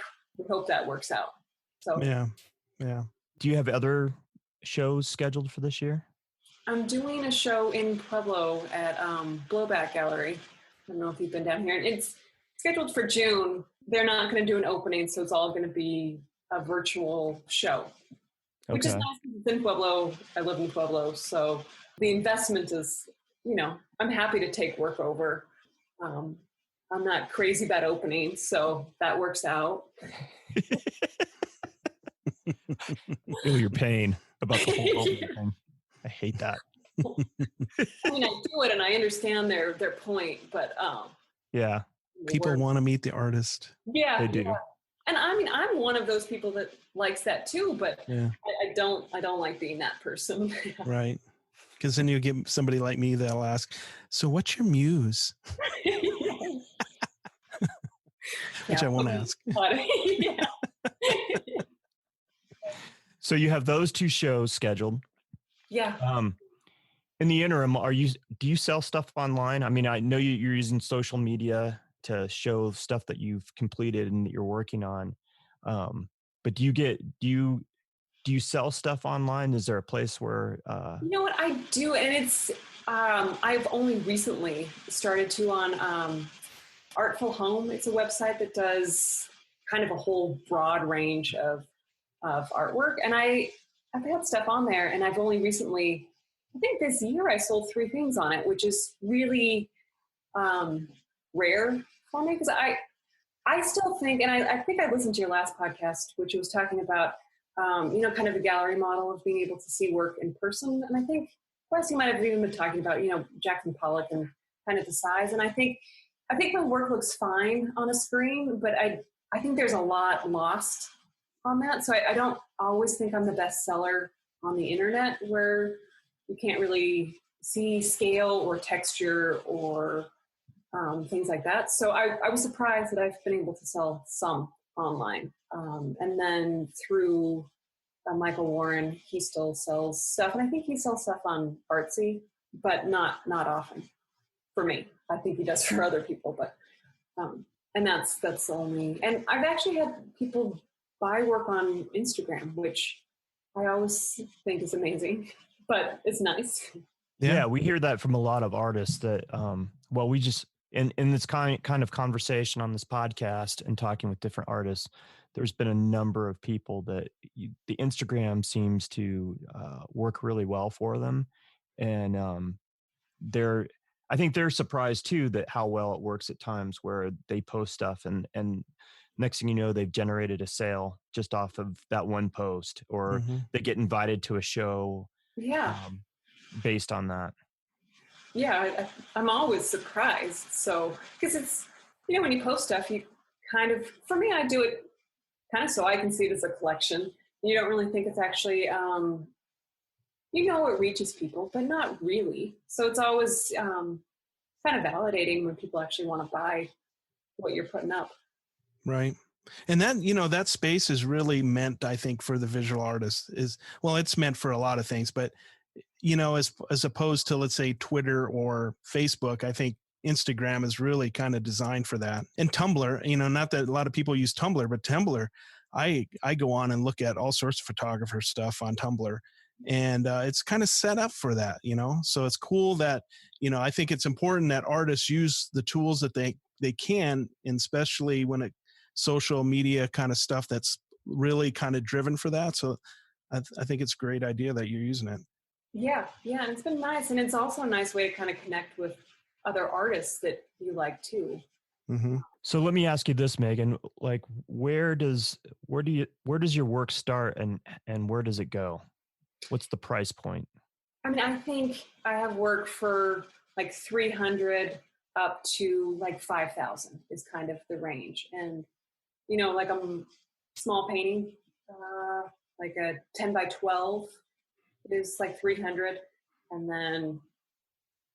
that works out. So yeah. Do you have other shows scheduled for this year? I'm doing a show in Pueblo at Blowback Gallery. I don't know if you've been down here. It's scheduled for June. They're not going to do an opening, so it's all going to be a virtual show, which is nice because it's in Pueblo. I live in Pueblo, so the investment is, I'm happy to take work over. I'm not crazy about openings, so that works out. I feel your pain about the whole opening thing. I hate that. I mean, I do it and I understand their point, but yeah, people want to meet the artist. Yeah, they do. Yeah. And I mean, I'm one of those people that likes that too, but I don't like being that person. Right. Because then you get somebody like me that'll ask, so what's your muse? Which I won't ask. Yeah. So you have those two shows scheduled. Yeah. In the interim, do you sell stuff online? I mean, I know you're using social media to show stuff that you've completed and that you're working on. But do you sell stuff online? Is there a place where you know what I do? And it's I've only recently started to on Artful Home. It's a website that does kind of a whole broad range of artwork. And I've had stuff on there, and I've only recently, I think this year I sold 3 things on it, which is really rare for me because I still think, and I think I listened to your last podcast, which was talking about, kind of the gallery model of being able to see work in person. And I think, Wes, you might have even been talking about, Jackson Pollock and kind of the size. And I think my work looks fine on a screen, but I think there's a lot lost on that. So I don't always think I'm the best seller on the internet where you can't really see scale or texture or things like that. So I was surprised that I've been able to sell some online. And then through Michael Warren, he still sells stuff. And I think he sells stuff on Artsy, but not often for me. I think he does for other people, but and that's the only. And I've actually had people buy work on Instagram, which I always think is amazing, but it's nice. Yeah, we hear that from a lot of artists that, well, we just, in this kind of conversation on this podcast and talking with different artists, there's been a number of people that the Instagram seems to work really well for them. And I think they're surprised too that how well it works at times where they post stuff and next thing you know, they've generated a sale just off of that one post, or they get invited to a show. Yeah. Based on that. Yeah, I'm always surprised. So, because it's, when you post stuff, you kind of, for me, I do it kind of so I can see it as a collection. You don't really think it's actually, it reaches people, but not really. So it's always kind of validating when people actually want to buy what you're putting up. Right. And that, that space is really meant, I think, for the visual artist it's meant for a lot of things, but as opposed to, let's say, Twitter or Facebook, I think Instagram is really kind of designed for that. And Tumblr, not that a lot of people use Tumblr, but Tumblr, I go on and look at all sorts of photographer stuff on Tumblr, and it's kind of set up for that, so it's cool that, I think it's important that artists use the tools that they can, and especially when it social media kind of stuff that's really kind of driven for that. So I think it's a great idea that you're using it. Yeah, and it's been nice. And it's also a nice way to kind of connect with other artists that you like too. Mm-hmm. So let me ask you this, Meghan, like where does your work start and where does it go? What's the price point? I mean, I think I have work for like 300 up to like 5,000 is kind of the range. And, like a small painting, like a 10 by 12 is like 300. And then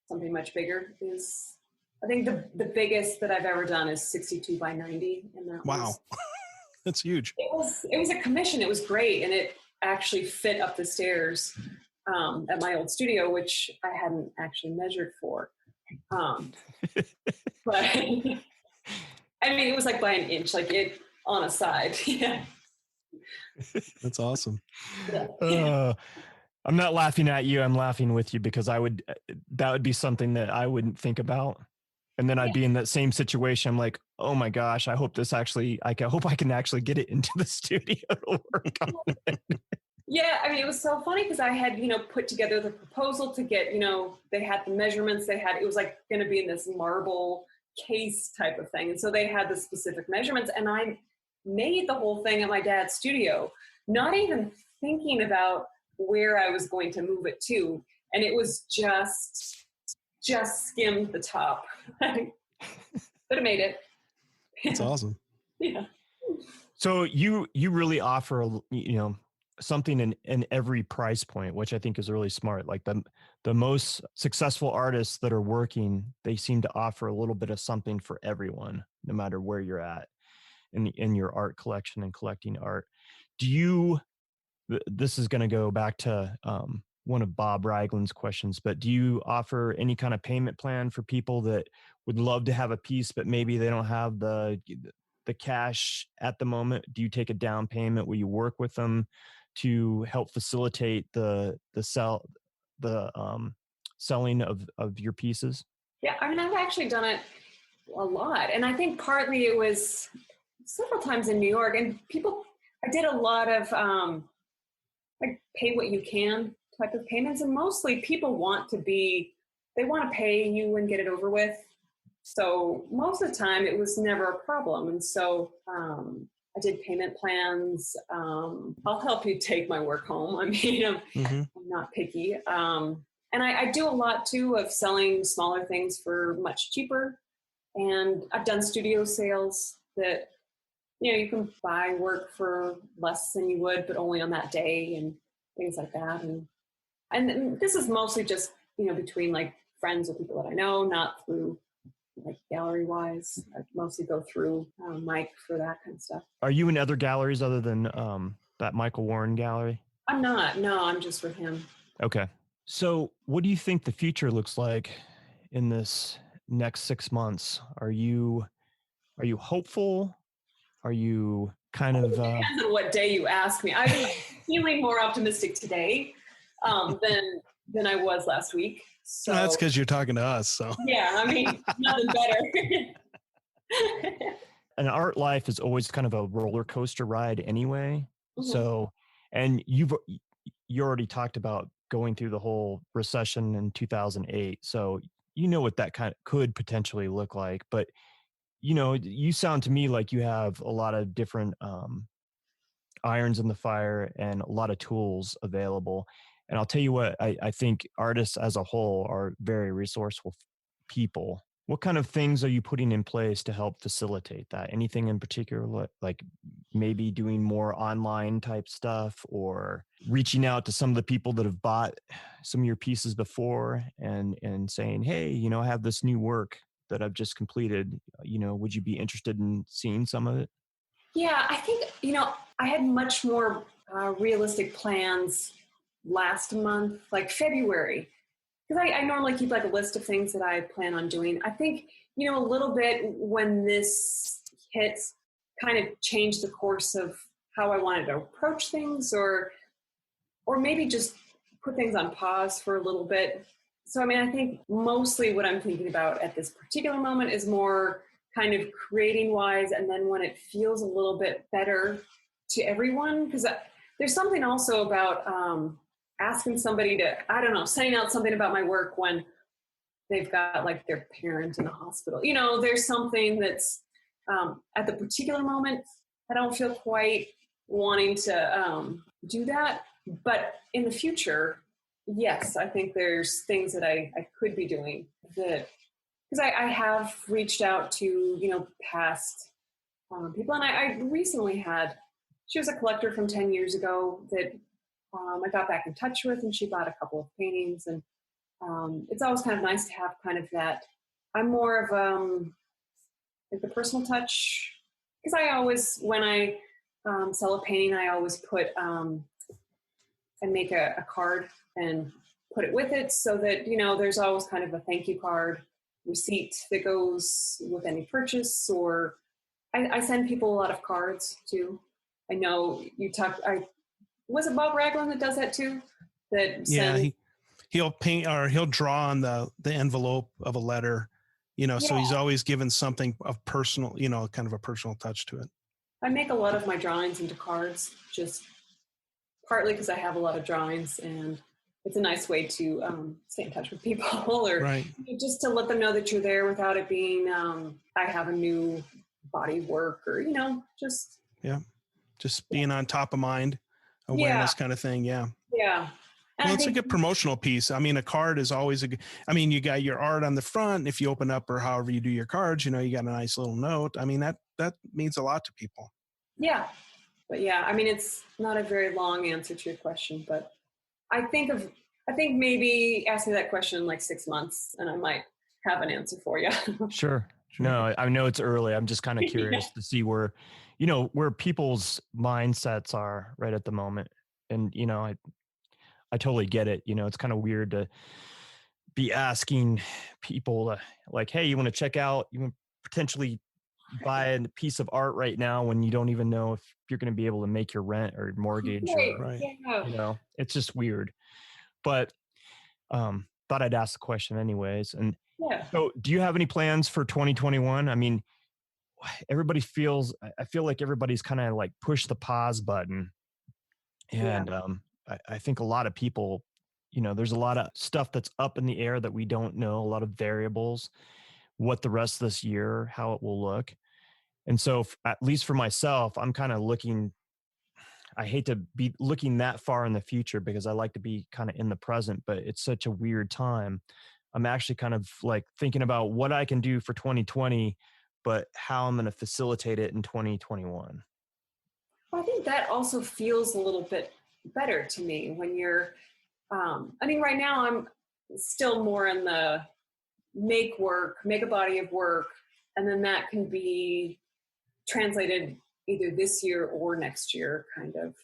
something much bigger is, I think the biggest that I've ever done is 62 by 90. And that wow. That's huge. It was a commission. It was great. And it actually fit up the stairs at my old studio, which I hadn't actually measured for. But I mean, it was like by an inch, like it on a side. Yeah. That's awesome. I'm not laughing at you. I'm laughing with you because that would be something that I wouldn't think about. And then I'd be in that same situation. I'm like, oh my gosh, I hope I can actually get it into the studio to work on it. Yeah, I mean, it was so funny because I had, put together the proposal to get, they had the measurements, it was like going to be in this marble case type of thing. And so they had the specific measurements, and I made the whole thing at my dad's studio, not even thinking about where I was going to move it to. And it was just skimmed the top. But it made it. That's awesome. Yeah. So you really offer, something in every price point, which I think is really smart. Like the most successful artists that are working, they seem to offer a little bit of something for everyone, no matter where you're at in your art collection and collecting art. This is going to go back to one of Bob Ragland's questions, but do you offer any kind of payment plan for people that would love to have a piece, but maybe they don't have the cash at the moment? Do you take a down payment? Will you work with them to help facilitate the selling of your pieces? Yeah, I mean, I've actually done it a lot. And I think partly it was several times in New York, and I did a lot of like pay what you can type of payments. And mostly people they want to pay you and get it over with. So most of the time it was never a problem. And so I did payment plans. I'll help you take my work home. I mean, I'm not picky. And I do a lot too of selling smaller things for much cheaper. And I've done studio sales that, you can buy work for less than you would, but only on that day and things like that. And this is mostly just, between like friends or people that I know, not through like gallery wise. I mostly go through Mike for that kind of stuff. Are you in other galleries other than that Michael Warren gallery? I'm not. No, I'm just with him. Okay. So what do you think the future looks like in this next 6 months? Are you hopeful? Are you kind of depends on what day you ask me. I'm feeling more optimistic today than I was last week. So well, that's because you're talking to us. So yeah, I mean, nothing better. An art life is always kind of a roller coaster ride anyway. Mm-hmm. So, and you already talked about going through the whole recession in 2008. So you know what that kind of could potentially look like, but you sound to me like you have a lot of different irons in the fire and a lot of tools available. And I'll tell you what, I think artists as a whole are very resourceful people. What kind of things are you putting in place to help facilitate that? Anything in particular, like maybe doing more online type stuff or reaching out to some of the people that have bought some of your pieces before and saying, hey, I have this new work that I've just completed. Would you be interested in seeing some of it? Yeah, I think, I had much more realistic plans last month, like February. Because I normally keep like a list of things that I plan on doing. I think, a little bit when this hits kind of changed the course of how I wanted to approach things or maybe just put things on pause for a little bit. So, I think mostly what I'm thinking about at this particular moment is more kind of creating wise. And then when it feels a little bit better to everyone, because there's something also about, asking somebody to, sending out something about my work when they've got like their parent in the hospital. There's something that's at the particular moment, I don't feel quite wanting to do that. But in the future, yes, I think there's things that I could be doing that, because I have reached out to, past people. And I recently she was a collector from 10 years ago that I got back in touch with, and she bought a couple of paintings. And it's always kind of nice to have kind of that. I'm more of like the personal touch, because I always, when I sell a painting, I always put, I make a card and put it with it so that, there's always kind of a thank you card receipt that goes with any purchase, or I send people a lot of cards too. I know was it Bob Ragland that does that too? He'll paint or he'll draw on the envelope of a letter, so he's always given something of personal, kind of a personal touch to it. I make a lot of my drawings into cards, just partly because I have a lot of drawings and it's a nice way to stay in touch with people or right. Just to let them know that you're there without it being, I have a new body work or, just. Yeah. Just being on top of mind. Awareness kind of thing. Yeah. Yeah. Well, it's a good promotional piece. A card is always you got your art on the front. If you open up or however you do your cards, you got a nice little note. That means a lot to people. Yeah. But yeah, it's not a very long answer to your question, but I think maybe ask me that question in like 6 months and I might have an answer for you. Sure. No, I know it's early. I'm just kind of curious to see where people's mindsets are right at the moment. And, I totally get it. It's kind of weird to be asking people like, hey, you want to check out, you want to potentially buy a piece of art right now when you don't even know if you're going to be able to make your rent or mortgage. Right. Yeah. It's just weird. But thought I'd ask the question anyways. And so do you have any plans for 2021? I feel like everybody's kind of like push the pause button. And I think a lot of people, there's a lot of stuff that's up in the air that we don't know, a lot of variables, what the rest of this year, how it will look. And so at least for myself, I'm kind of I hate to be looking that far in the future because I like to be kind of in the present, but it's such a weird time. I'm actually kind of like thinking about what I can do for 2020, but how I'm going to facilitate it in 2021. Well, I think that also feels a little bit better to me when you're, right now I'm still more in the make a body of work, and then that can be translated either this year or next year kind of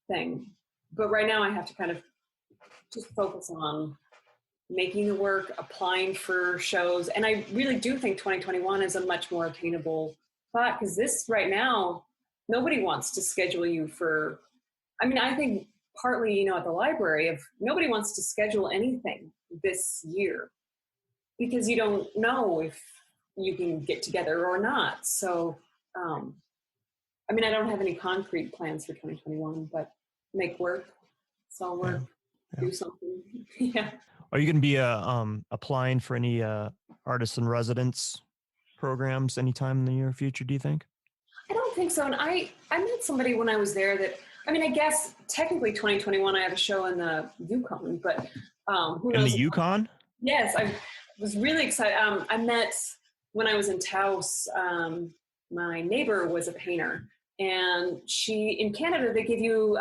thing. But right now I have to kind of just focus on making the work, applying for shows. And I really do think 2021 is a much more attainable spot, because this right now, nobody wants to schedule you for, I mean, I think partly, at the library, if nobody wants to schedule anything this year because you don't know if you can get together or not. So, I mean, I don't have any concrete plans for 2021, but make work, sell work, do something. Yeah. Are you going to be applying for any artists in residence programs anytime in the near future, do you think? I don't think so. And I met somebody when I was there that, I mean, I guess technically 2021, I have a show in the Yukon, but who knows? In the Yukon? Yes, I was really excited. I met when I was in Taos, my neighbor was a painter, and in Canada, they give you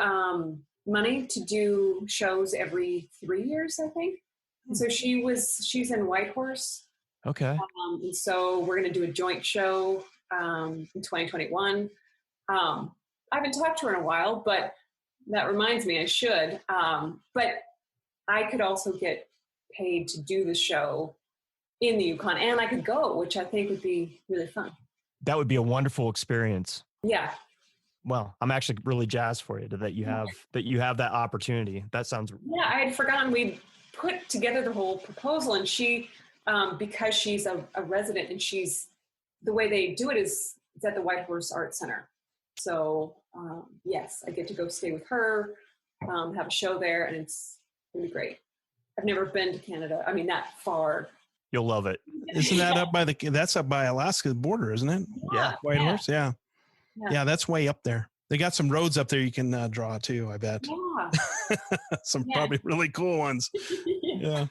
money to do shows every 3 years, I think. So she's in Whitehorse. Okay. And so we're going to do a joint show in 2021. I haven't talked to her in a while, but that reminds me I should. But I could also get paid to do the show in the Yukon, and I could go, which I think would be really fun. That would be a wonderful experience. Yeah. Well, I'm actually really jazzed for you that you have that opportunity. That sounds. Yeah, I had forgotten we put together the whole proposal, and she, because she's a resident, and the way they do it is it's at the Whitehorse Art Center. So yes, I get to go stay with her, have a show there, and it's going to be great. I've never been to Canada. I mean, that far. You'll love it. Isn't that that's up by Alaska's border, isn't it? Yeah. Whitehorse. Yeah. That's way up there. They got some roads up there you can draw too, I bet. Yeah. Some probably really cool ones. Yeah.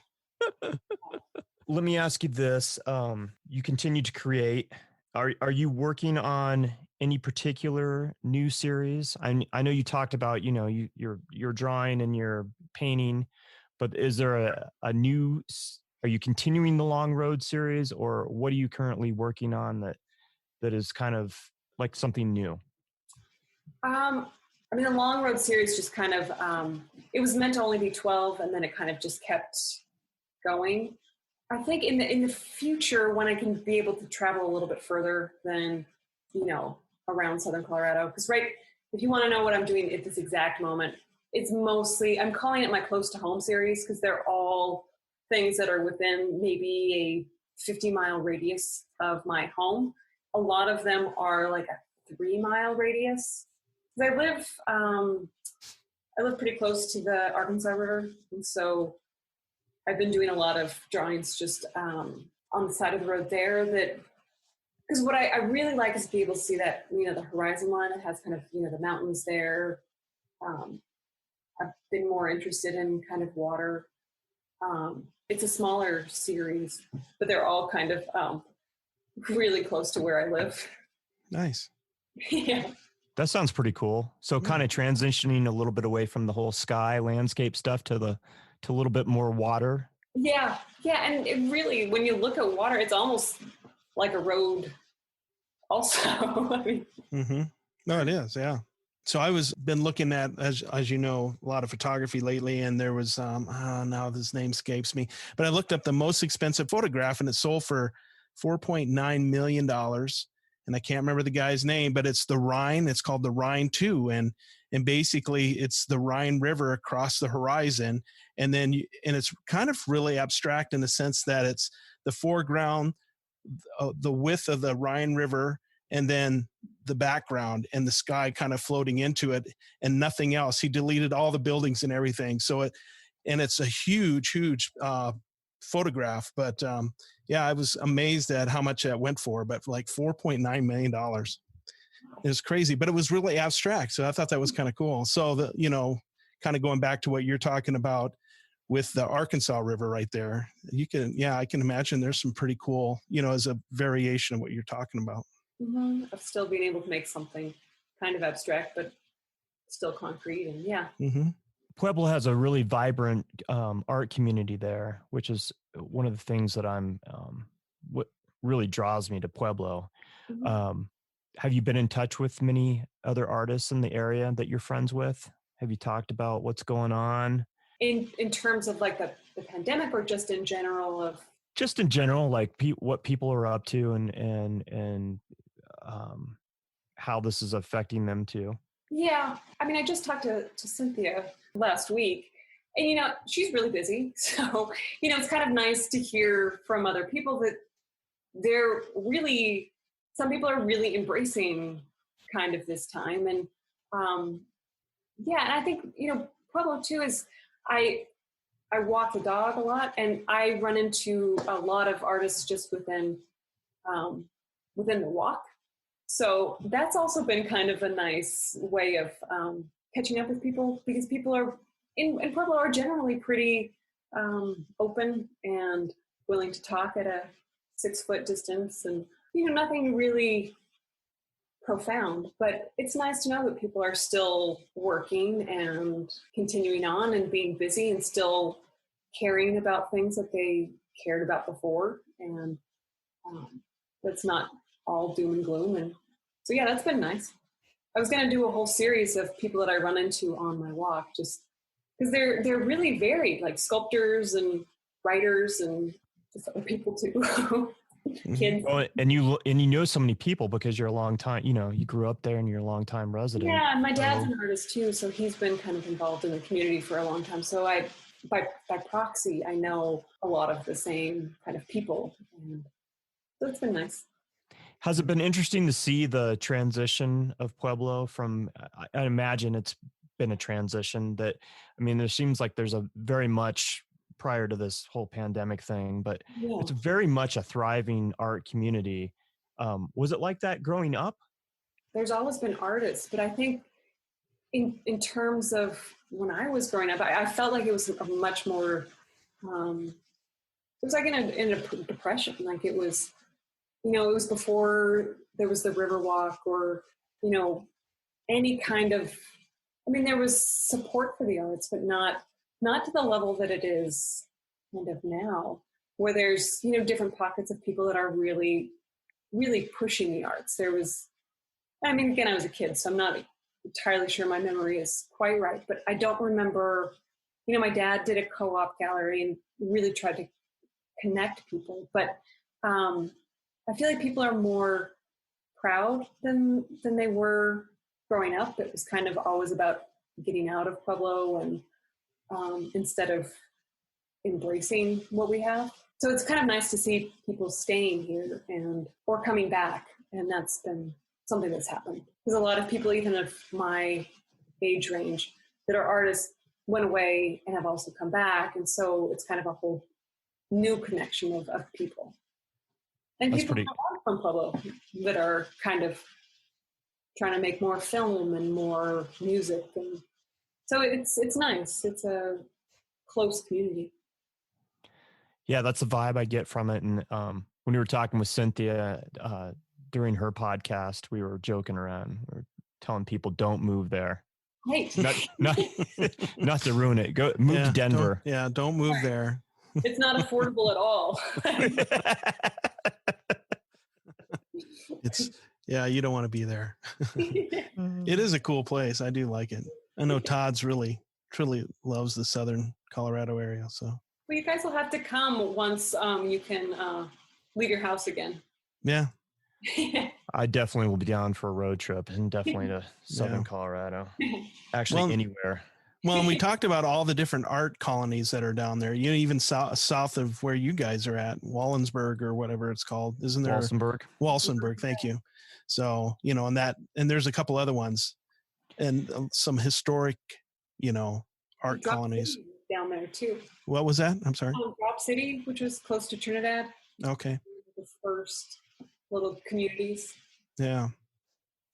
Let me ask you this. You continue to create. Are you working on any particular new series? I know you talked about, you're drawing and you're painting, but is there a new, are you continuing the Long Road series, or what are you currently working on that is kind of like something new? I mean, the Long Road series just kind of, it was meant to only be 12, and then it kind of just kept going. I think in the future, when I can be able to travel a little bit further than, around Southern Colorado, because if you want to know what I'm doing at this exact moment, it's mostly, I'm calling it my close to home series, because they're all things that are within maybe a 50-mile radius of my home. A lot of them are like a 3-mile radius. I live pretty close to the Arkansas River, and so I've been doing a lot of drawings just on the side of the road there. Because what I really like is to be able to see that, the horizon line. It has kind of, the mountains there. I've been more interested in kind of water. It's a smaller series, but they're all kind of really close to where I live. Nice. Yeah. That sounds pretty cool. So kind of transitioning a little bit away from the whole sky landscape stuff to a little bit more water. Yeah. Yeah. And it really, when you look at water, it's almost like a road also. I mean, No, it is. Yeah. So been looking at, as you know, a lot of photography lately, and there was, now this name escapes me, but I looked up the most expensive photograph, and it sold for $4.9 million. And I can't remember the guy's name, but it's the Rhine. It's called the Rhine 2. And basically it's the Rhine River across the horizon. And it's kind of really abstract in the sense that it's the foreground, the width of the Rhine River, and then the background and the sky kind of floating into it and nothing else. He deleted all the buildings and everything. So it's a huge, huge photograph, but I was amazed at how much that went for, but like $4.9 million. It was crazy, but it was really abstract. So I thought that was kind of cool. So kind of going back to what you're talking about with the Arkansas River right there, I can imagine there's some pretty cool, as a variation of what you're talking about. Of still being able to make something kind of abstract, but still concrete. And Pueblo has a really vibrant art community there, which is one of the things that what really draws me to Pueblo. Mhm. Have you been in touch with many other artists in the area that you're friends with? Have you talked about what's going on? In terms of like the pandemic, or just in general of? Just in general, like what people are up to, and um, how this is affecting them too. Yeah, I mean, I just talked to Cynthia last week, and she's really busy. So it's kind of nice to hear from other people that they're really, some people are really embracing kind of this time. And yeah, and I think Pueblo too is, I walk the dog a lot, and I run into a lot of artists just within the walk. So that's also been kind of a nice way of catching up with people, because people are in Pueblo are generally pretty open and willing to talk at a 6-foot distance, and nothing really profound, but it's nice to know that people are still working and continuing on and being busy and still caring about things that they cared about before, and that's not all doom and gloom. And so yeah, that's been nice. I was going to do a whole series of people that I run into on my walk, just because they're really varied, like sculptors and writers and just other people too. Kids. Well, and you know so many people because you're a long time, you grew up there and you're a long time resident. Yeah, and my dad's an artist too, so he's been kind of involved in the community for a long time. So by proxy, I know a lot of the same kind of people, and so it's been nice. Has it been interesting to see the transition of Pueblo from, I imagine it's been a transition that, there seems like there's a very much prior to this whole pandemic thing, but Yeah. it's very much a thriving art community. Was it like that growing up? There's always been artists, but I think in terms of when I was growing up, I felt like it was a much more, it was like in a depression. Like it was, it was before there was the Riverwalk, or, any kind of, there was support for the arts, but not to the level that it is kind of now, where there's, different pockets of people that are really, really pushing the arts. There was, again, I was a kid, so I'm not entirely sure my memory is quite right, but I don't remember, my dad did a co-op gallery and really tried to connect people, but I feel like people are more proud than they were growing up. It was kind of always about getting out of Pueblo, and instead of embracing what we have. So it's kind of nice to see people staying here or coming back, and that's been something that's happened, because a lot of people, even of my age range, that are artists, went away and have also come back, and so it's kind of a whole new connection of people. And That's people pretty... from Pueblo that are kind of trying to make more film and more music, and so it's nice. It's a close community. Yeah, that's the vibe I get from it. And when we were talking with Cynthia during her podcast, we were joking around. We were telling people, don't move there. Hey, not to ruin it. Move to Denver. Don't move there. It's not affordable at all. You don't want to be there. It is a cool place. I do like it. I know Todd's truly loves the southern Colorado area. So, well, you guys will have to come once you can leave your house again. Yeah. I definitely will be down for a road trip, and definitely to southern Colorado. Actually, anywhere. Well, and we talked about all the different art colonies that are down there. Even south of where you guys are at, Wallensburg or whatever it's called, isn't there? Walsenburg. Thank you. So, and there's a couple other ones, and some historic, art Drop colonies City down there too. What was that? I'm sorry. Drop City, which was close to Trinidad. Okay. The first little communities. Yeah.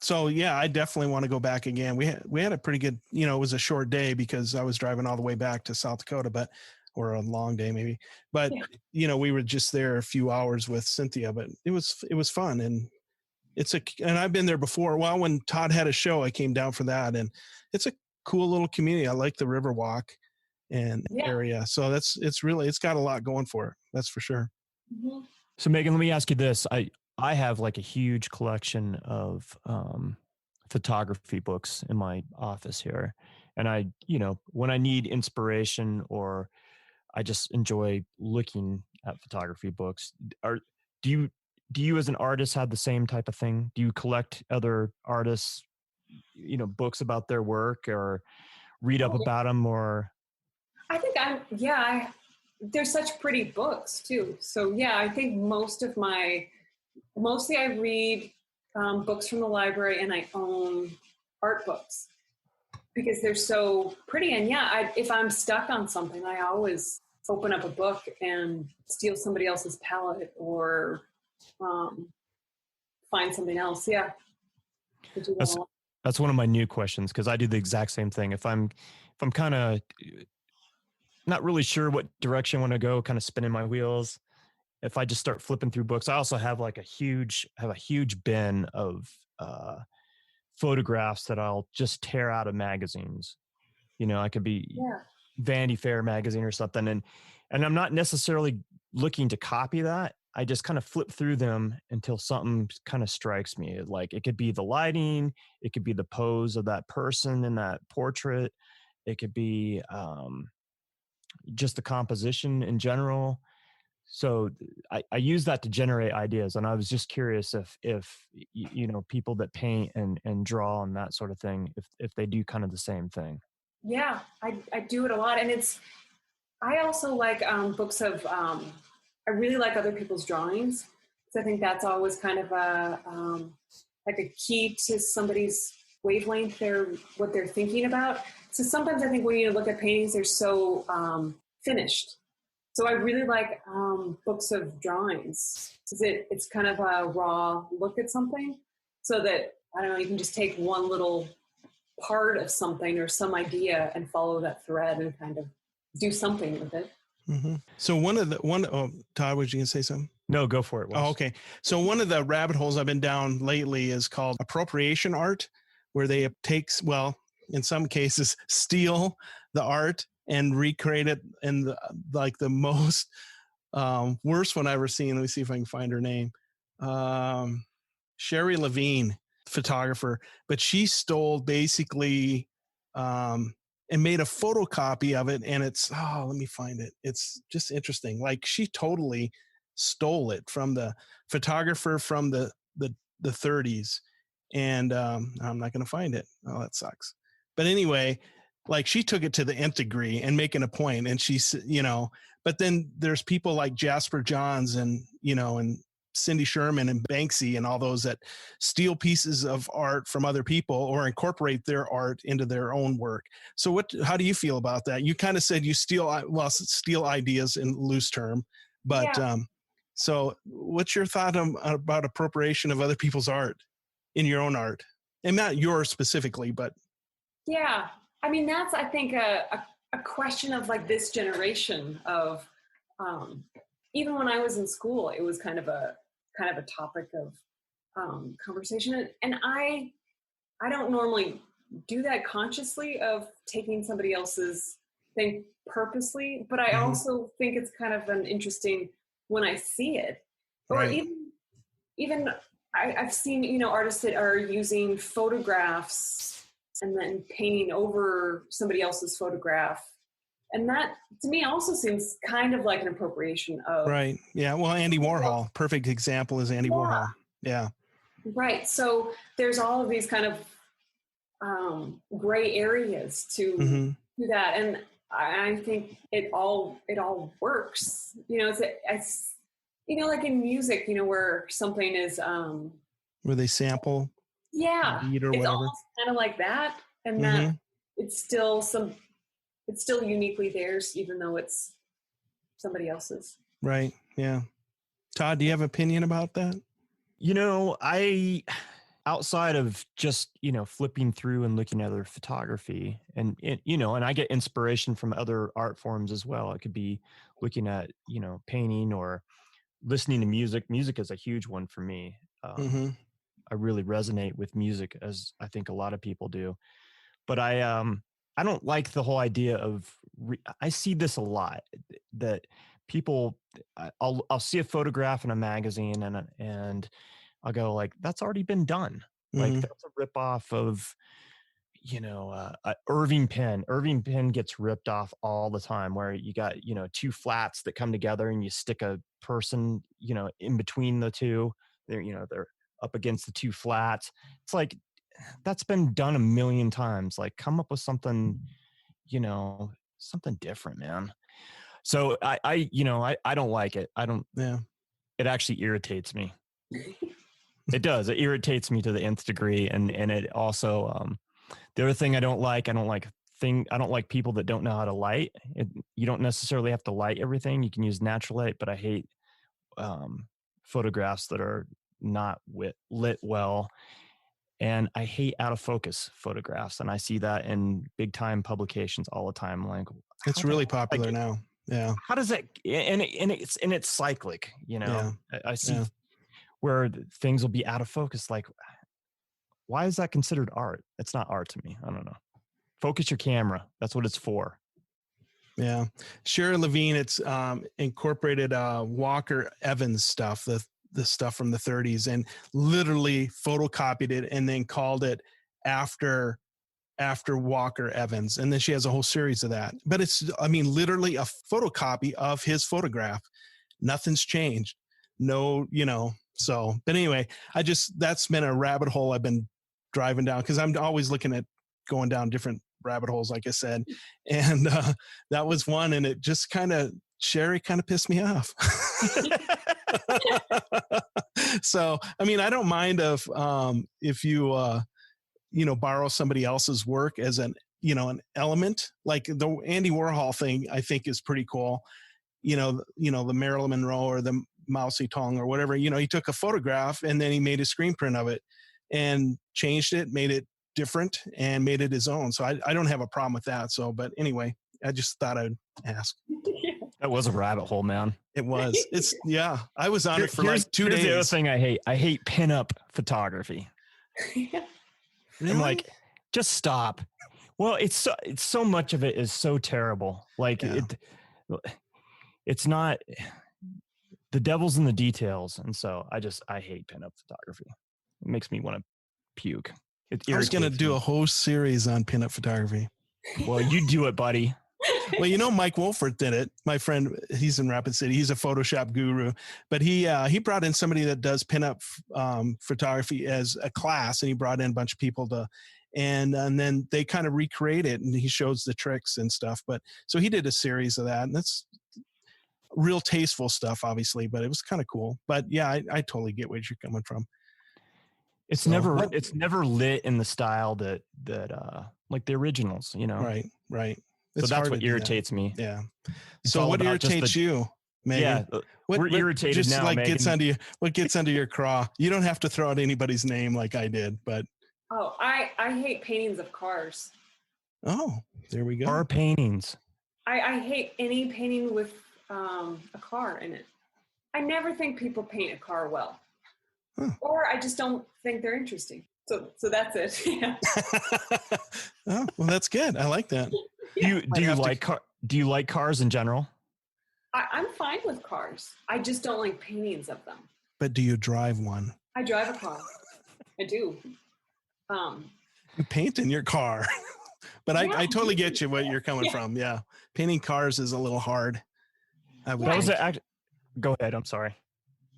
So I definitely want to go back again. We had a pretty good, it was a short day because I was driving all the way back to South Dakota, or a long day maybe. But we were just there a few hours with Cynthia, but it was fun, and and I've been there before. Well, when Todd had a show, I came down for that, and it's a cool little community. I like the Riverwalk and area. So it's got a lot going for it. That's for sure. Mm-hmm. So Meghan, let me ask you this. I have like a huge collection of photography books in my office here. And I, when I need inspiration or I just enjoy looking at photography books, do you as an artist have the same type of thing? Do you collect other artists, books about their work or read up about them? Or I think they're such pretty books too. So yeah, I think mostly I read books from the library, and I own art books because they're so pretty. And yeah, if I'm stuck on something, I always open up a book and steal somebody else's palette or find something else. Yeah. That's one of my new questions, because I do the exact same thing. If I'm kind of not really sure what direction I want to go, kind of spinning my wheels, if I just start flipping through books, I also have like a huge bin of photographs that I'll just tear out of magazines. I could be Vanity Fair magazine or something. And I'm not necessarily looking to copy that. I just kind of flip through them until something kind of strikes me. Like it could be the lighting, it could be the pose of that person in that portrait. It could be just the composition in general. So I use that to generate ideas. And I was just curious if people that paint and draw and that sort of thing, if they do kind of the same thing. Yeah, I do it a lot. And I also like books of, I really like other people's drawings. So I think that's always kind of like a key to somebody's wavelength, what they're thinking about. So sometimes I think when you look at paintings, they're so finished. So I really like books of drawings because it's kind of a raw look at something, so that, I don't know, you can just take one little part of something or some idea and follow that thread and kind of do something with it. Mm-hmm. So Todd, was you gonna say something? No, go for it, Wes. Oh, okay. So one of the rabbit holes I've been down lately is called appropriation art, where they in some cases, steal the art and recreate it in the most worst one I've ever seen. Let me see if I can find her name. Sherry Levine, photographer, but she stole basically and made a photocopy of it. And let me find it. It's just interesting. Like she totally stole it from the photographer from the 30s. And I'm not going to find it. Oh, that sucks. But anyway, like she took it to the nth degree and making a point. And she's, but then there's people like Jasper Johns and Cindy Sherman and Banksy and all those that steal pieces of art from other people or incorporate their art into their own work. So how do you feel about that? You kind of said you steal ideas in loose term, but so what's your thought about appropriation of other people's art in your own art? And not yours specifically, but. Yeah. I mean, that's, I think, a question of like this generation of, even when I was in school, it was kind of a topic of conversation. And I don't normally do that consciously of taking somebody else's thing purposely, but I also think it's kind of an interesting when I see it. Or even I've seen, artists that are using photographs and then painting over somebody else's photograph. And that, to me, also seems kind of like an appropriation of... Right. Yeah. Well, Andy Warhol. Perfect example is Andy Warhol. Yeah. Right. So there's all of these kind of gray areas to do that. And I think it all works. It's like in music, where something is... where they sample... Yeah, beat or it's whatever. almost kind of like that, and that it's still uniquely theirs, even though it's somebody else's. Right. Yeah. Todd, do you have an opinion about that? I, outside of just, flipping through and looking at other photography and I get inspiration from other art forms as well. It could be looking at, painting or listening to music. Music is a huge one for me. I really resonate with music, as I think a lot of people do. But I I don't like the whole idea of, I see this a lot, that people, I'll see a photograph in a magazine and I'll go like, that's already been done. Like Mm-hmm. that's a ripoff of, Irving pen. Irving pen gets ripped off all the time, where you got, two flats that come together and you stick a person, in between the two. They're up against the two flats. It's like, that's been done a million times. Like, come up with something, something different, man. So I don't like it. I don't, Yeah. it actually irritates me. It does. It irritates me to the nth degree. And it also, the other thing I don't like people that don't know how to light. You don't necessarily have to light everything. You can use natural light, but I hate photographs that are not lit well. And I hate out of focus photographs. And I see that in big time publications all the time. Like, It's really popular now. Yeah. How does that, and it's cyclic, Yeah. I see where things will be out of focus. Like, why is that considered art? It's not art to me. I don't know. Focus your camera. That's what it's for. Yeah. Shara Levine, it's incorporated Walker Evans stuff, the stuff from the 30s, and literally photocopied it and then called it after Walker Evans. And then she has a whole series of that. But it's, literally a photocopy of his photograph. Nothing's changed. No, so, but anyway, that's been a rabbit hole I've been driving down, because I'm always looking at going down different rabbit holes, like I said. And that was one, and it just Sherry kind of pissed me off. So, I don't mind if you, borrow somebody else's work as an element. Like the Andy Warhol thing, I think is pretty cool. The Marilyn Monroe or the Mao Zedong or whatever, he took a photograph and then he made a screen print of it and changed it, made it different, and made it his own. So I don't have a problem with that. So, but anyway, I just thought I'd ask. That was a rabbit hole, man. It was. I was on it for like 2 days. Here's the other thing I hate. I hate pinup photography. Really? I'm like, just stop. Well, it's so much of it is so terrible. Like it's not, the devil's in the details. And so I hate pinup photography. It makes me want to puke. I was going to do a whole series on pinup photography. Well, you do it, buddy. Well, Mike Wolfert did it. My friend, he's in Rapid City. He's a Photoshop guru, but he brought in somebody that does pinup photography as a class, and he brought in a bunch of people and then they kind of recreate it, and he shows the tricks and stuff. But so he did a series of that, and that's real tasteful stuff, obviously, but it was kind of cool. But yeah, I totally get where you're coming from. It's never lit in the style that like the originals, Right. So that's what irritates me. Yeah. So what irritates you, Meghan? Yeah, we're irritated just now. Like Meghan. what gets under your craw? You don't have to throw out anybody's name like I did, but I hate paintings of cars. Oh, there we go. Car paintings. I hate any painting with a car in it. I never think people paint a car well, or I just don't think they're interesting. So that's it. Yeah. Oh, well, that's good. I like that. Do you like cars in general? I'm fine with cars. I just don't like paintings of them. But do you drive one? I drive a car. I do. You paint in your car. But yeah. I totally get you where you're coming from. Yeah. Painting cars is a little hard. Go ahead. I'm sorry.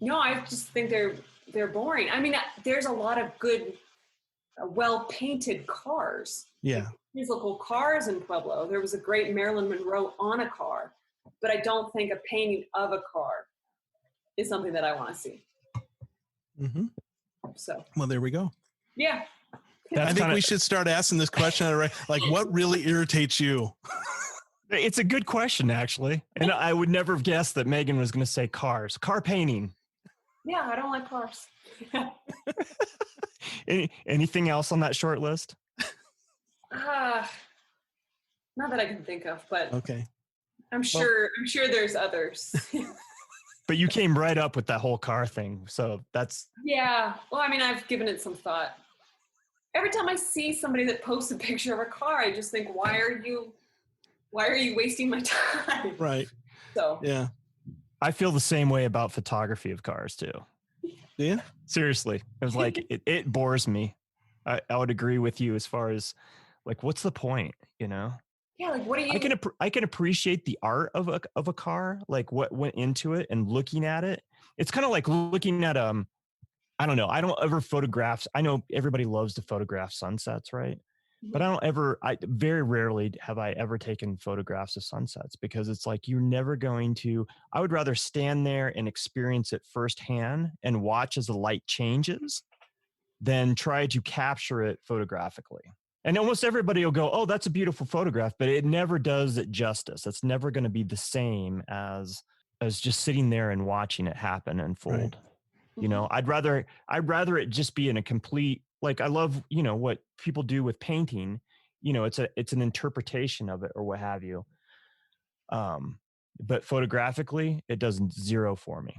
No, I just think they're boring. There's a lot of good, well-painted cars. Yeah. These local cars in Pueblo. There was a great Marilyn Monroe on a car, but I don't think a painting of a car is something that I want to see. Mm-hmm. So. Well, there we go. Yeah. I think we should start asking this question, like, what really irritates you? It's a good question, actually. And I would never have guessed that Meghan was going to say cars. Car painting. Yeah, I don't like cars. Anything else on that short list? Not that I can think of, but okay. I'm sure there's others. But you came right up with that whole car thing. So that's... Yeah. Well, I've given it some thought. every time I see somebody that posts a picture of a car, I just think, why are you wasting my time? Right. So yeah. I feel the same way about photography of cars too. Yeah. Seriously. It was like, it bores me. I would agree with you as far as like, what's the point, you know? yeah, like what do you? I can appreciate the art of a car, like what went into it and looking at it. It's kind of like looking at I don't know. I don't ever photograph. I know everybody loves to photograph sunsets, right? But I very rarely have I ever taken photographs of sunsets because it's like you're never going to. I would rather stand there and experience it firsthand and watch as the light changes than try to capture it photographically. And almost everybody will go, "Oh, that's a beautiful photograph," but it never does it justice. It's never going to be the same as just sitting there and watching it happen and unfold. Right. You know, I'd rather it just be in a complete, like, I love, you know, what people do with painting, you know, it's an interpretation of it or what have you. But photographically, it does zero for me.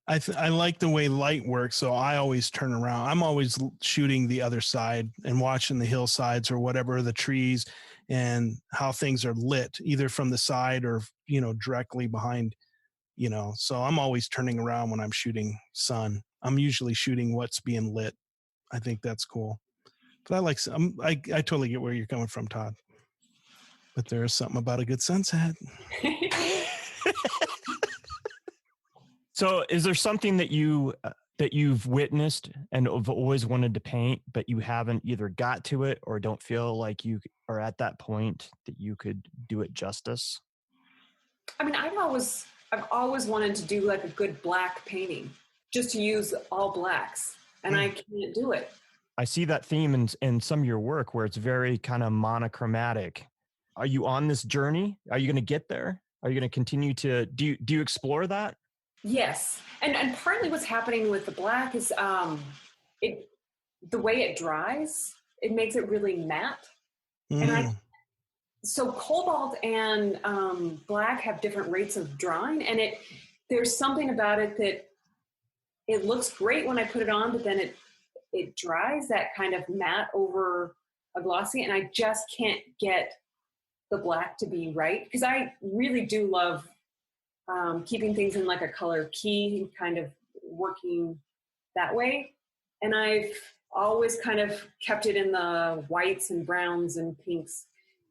I like the way light works, so I always turn around. I'm always shooting the other side and watching the hillsides or whatever, the trees, and how things are lit, either from the side or, you know, directly behind, you know. So I'm always turning around when I'm shooting sun. I'm usually shooting what's being lit. I think that's cool. But I totally get where you're coming from, Todd. But there is something about a good sunset. So is there something that you've witnessed and have always wanted to paint, but you haven't either got to it or don't feel like you are at that point that you could do it justice? I mean, I've always wanted to do like a good black painting, just to use all blacks, and I can't do it. I see that theme in some of your work where it's very kind of monochromatic. Are you on this journey? Are you going to get there? Are you going to continue to do you explore that? Yes, and partly what's happening with the black is it the way it dries, it makes it really matte, and so cobalt and black have different rates of drying, and there's something about it that it looks great when I put it on, but then it dries that kind of matte over a glossy, and I just can't get the black to be right, because I really do love keeping things in like a color key and kind of working that way. And I've always kind of kept it in the whites and browns and pinks.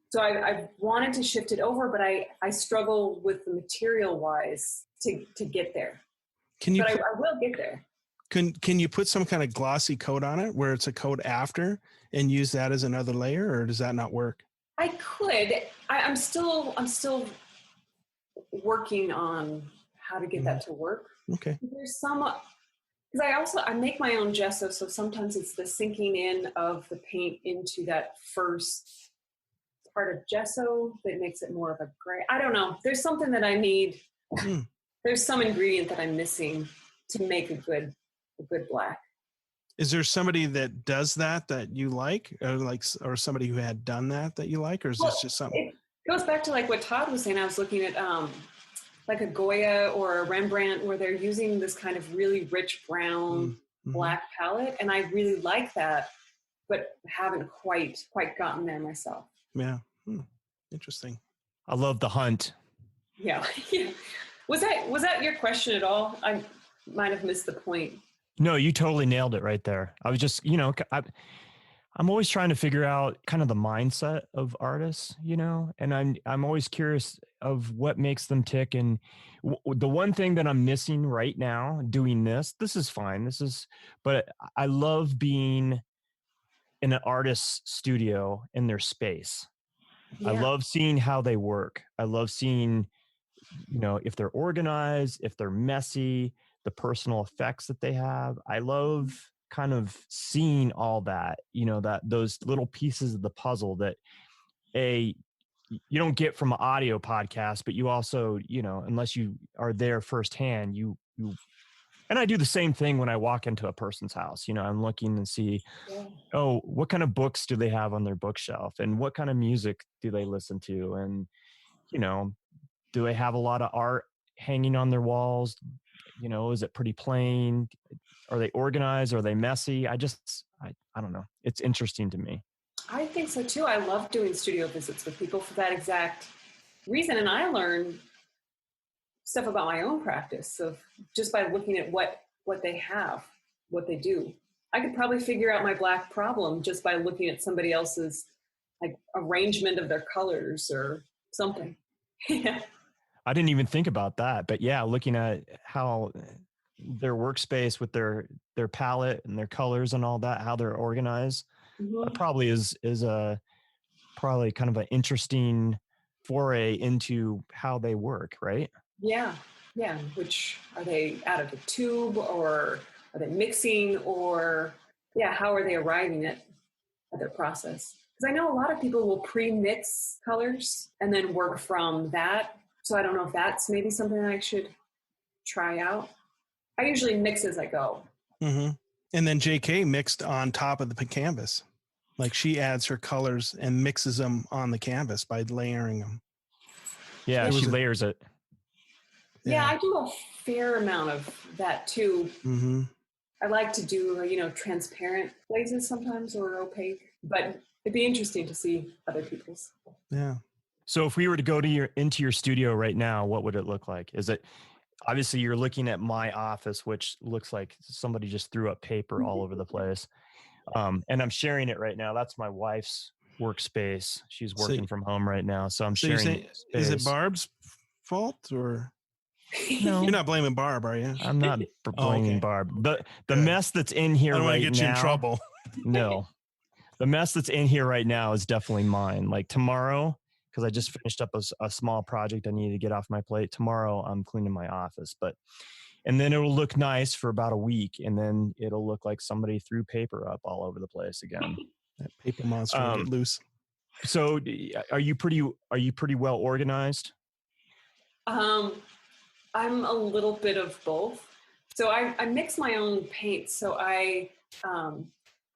So I've wanted to shift it over, but I struggle with the material wise to get there. I will get there. Can you put some kind of glossy coat on it where it's a coat after and use that as another layer, or does that not work? I could. I'm still working on how to get that to work. Okay. There's some, because I make my own gesso, so sometimes it's the sinking in of the paint into that first part of gesso that makes it more of a gray. I don't know. There's something that I need. There's some ingredient that I'm missing to make a good black. Is there somebody that does that you like, or somebody who had done that you like, or is this just something? It goes back to like what Todd was saying. I was looking at like a Goya or a Rembrandt where they're using this kind of really rich brown black palette, and I really like that, but haven't quite gotten there myself. Yeah. Interesting. I love the hunt. Yeah. Was that your question at all? I might have missed the point. No, you totally nailed it right there. I was just, you know, I'm always trying to figure out kind of the mindset of artists, you know, and I'm always curious of what makes them tick. And the one thing that I'm missing right now doing this is fine. But I love being in an artist's studio in their space. Yeah. I love seeing how they work. I love seeing, you know, if they're organized, if they're messy, the personal effects that they have. I love kind of seeing all that, you know, those little pieces of the puzzle that you don't get from an audio podcast, but you also, you know, unless you are there firsthand, and I do the same thing when I walk into a person's house. You know, I'm looking and see, oh, what kind of books do they have on their bookshelf, and what kind of music do they listen to, and, you know, do they have a lot of art hanging on their walls? You know, is it pretty plain? Are they organized? Are they messy? I don't know. It's interesting to me. I think so too. I love doing studio visits with people for that exact reason. And I learn stuff about my own practice of just by looking at what they have, what they do. I could probably figure out my black problem just by looking at somebody else's like arrangement of their colors or something. Yeah. I didn't even think about that, but yeah, looking at how their workspace with their palette and their colors and all that, how they're organized, that probably is a probably kind of an interesting foray into how they work, right? Yeah. Yeah. Which are they out of the tube, or are they mixing, or yeah, how are they arriving at their process? Because I know a lot of people will pre-mix colors and then work from that. So I don't know if that's maybe something that I should try out. I usually mix as I go. Mm-hmm. And then JK mixed on top of the canvas. Like she adds her colors and mixes them on the canvas by layering them. Yeah, she layers it. Yeah, I do a fair amount of that too. Mm-hmm. I like to do, transparent glazes sometimes, or opaque, but it'd be interesting to see other people's. Yeah. So if we were to go to into your studio right now, what would it look like? Is it obviously you're looking at my office, which looks like somebody just threw up paper all over the place. And I'm sharing it right now. That's my wife's workspace. She's working from home right now. So I'm sharing space. Is it Barb's fault or? No, you're not blaming Barb, are you? I'm not blaming Barb. The mess that's in here right now. I don't want to get you in trouble. No, the mess that's in here right now is definitely mine. Like tomorrow, because I just finished up a small project I need to get off my plate. Tomorrow I'm cleaning my office, and then it'll look nice for about a week, and then it'll look like somebody threw paper up all over the place again. That paper monster will get loose. So are you pretty well organized? I'm a little bit of both. So I mix my own paints. So I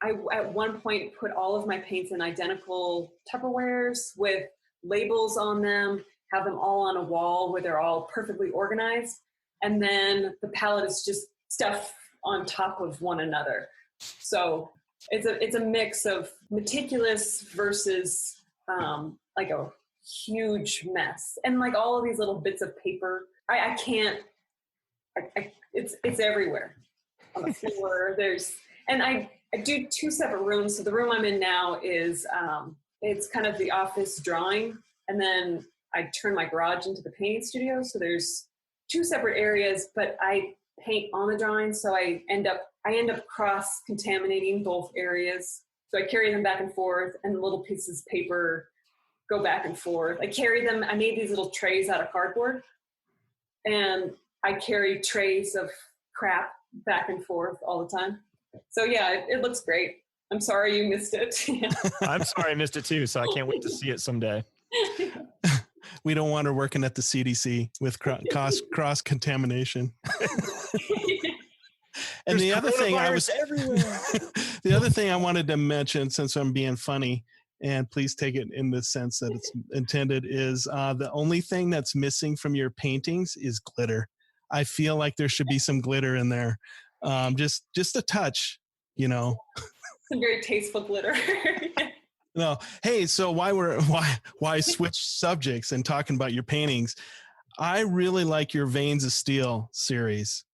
at one point put all of my paints in identical Tupperwares with labels on them, have them all on a wall where they're all perfectly organized. And then the palette is just stuff on top of one another. So it's a mix of meticulous versus like a huge mess. And like all of these little bits of paper, I can't, it's everywhere on the floor. And I do two separate rooms. So the room I'm in now is, it's kind of the office drawing. And then I turn my garage into the painting studio. So there's two separate areas, but I paint on the drawing. So I end up cross-contaminating both areas. So I carry them back and forth, and the little pieces of paper go back and forth. I carry them. I made these little trays out of cardboard, and I carry trays of crap back and forth all the time. So yeah, it looks great. I'm sorry you missed it. I'm sorry I missed it too. So I can't wait to see it someday. We don't want her working at the CDC with cross contamination. And the other thing the other thing I wanted to mention, since I'm being funny, and please take it in the sense that it's intended, is the only thing that's missing from your paintings is glitter. I feel like there should be some glitter in there. Just a touch, Some very tasteful glitter. No. Hey, so why switch subjects and talking about your paintings? I really like your Veins of Steel series.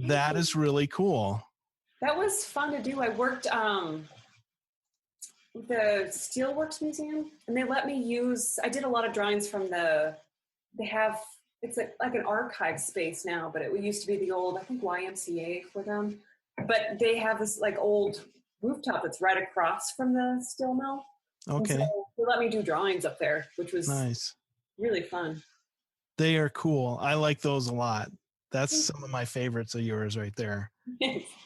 That is really cool. That was fun to do. I worked with the Steelworks Museum, and they let me I did a lot of drawings from it's like an archive space now, but it used to be the old, I think, YMCA for them. But they have this like old rooftop that's right across from the steel mill. Okay. So they let me do drawings up there, which was nice. Really fun. They are cool. I like those a lot. That's some of my favorites of yours right there.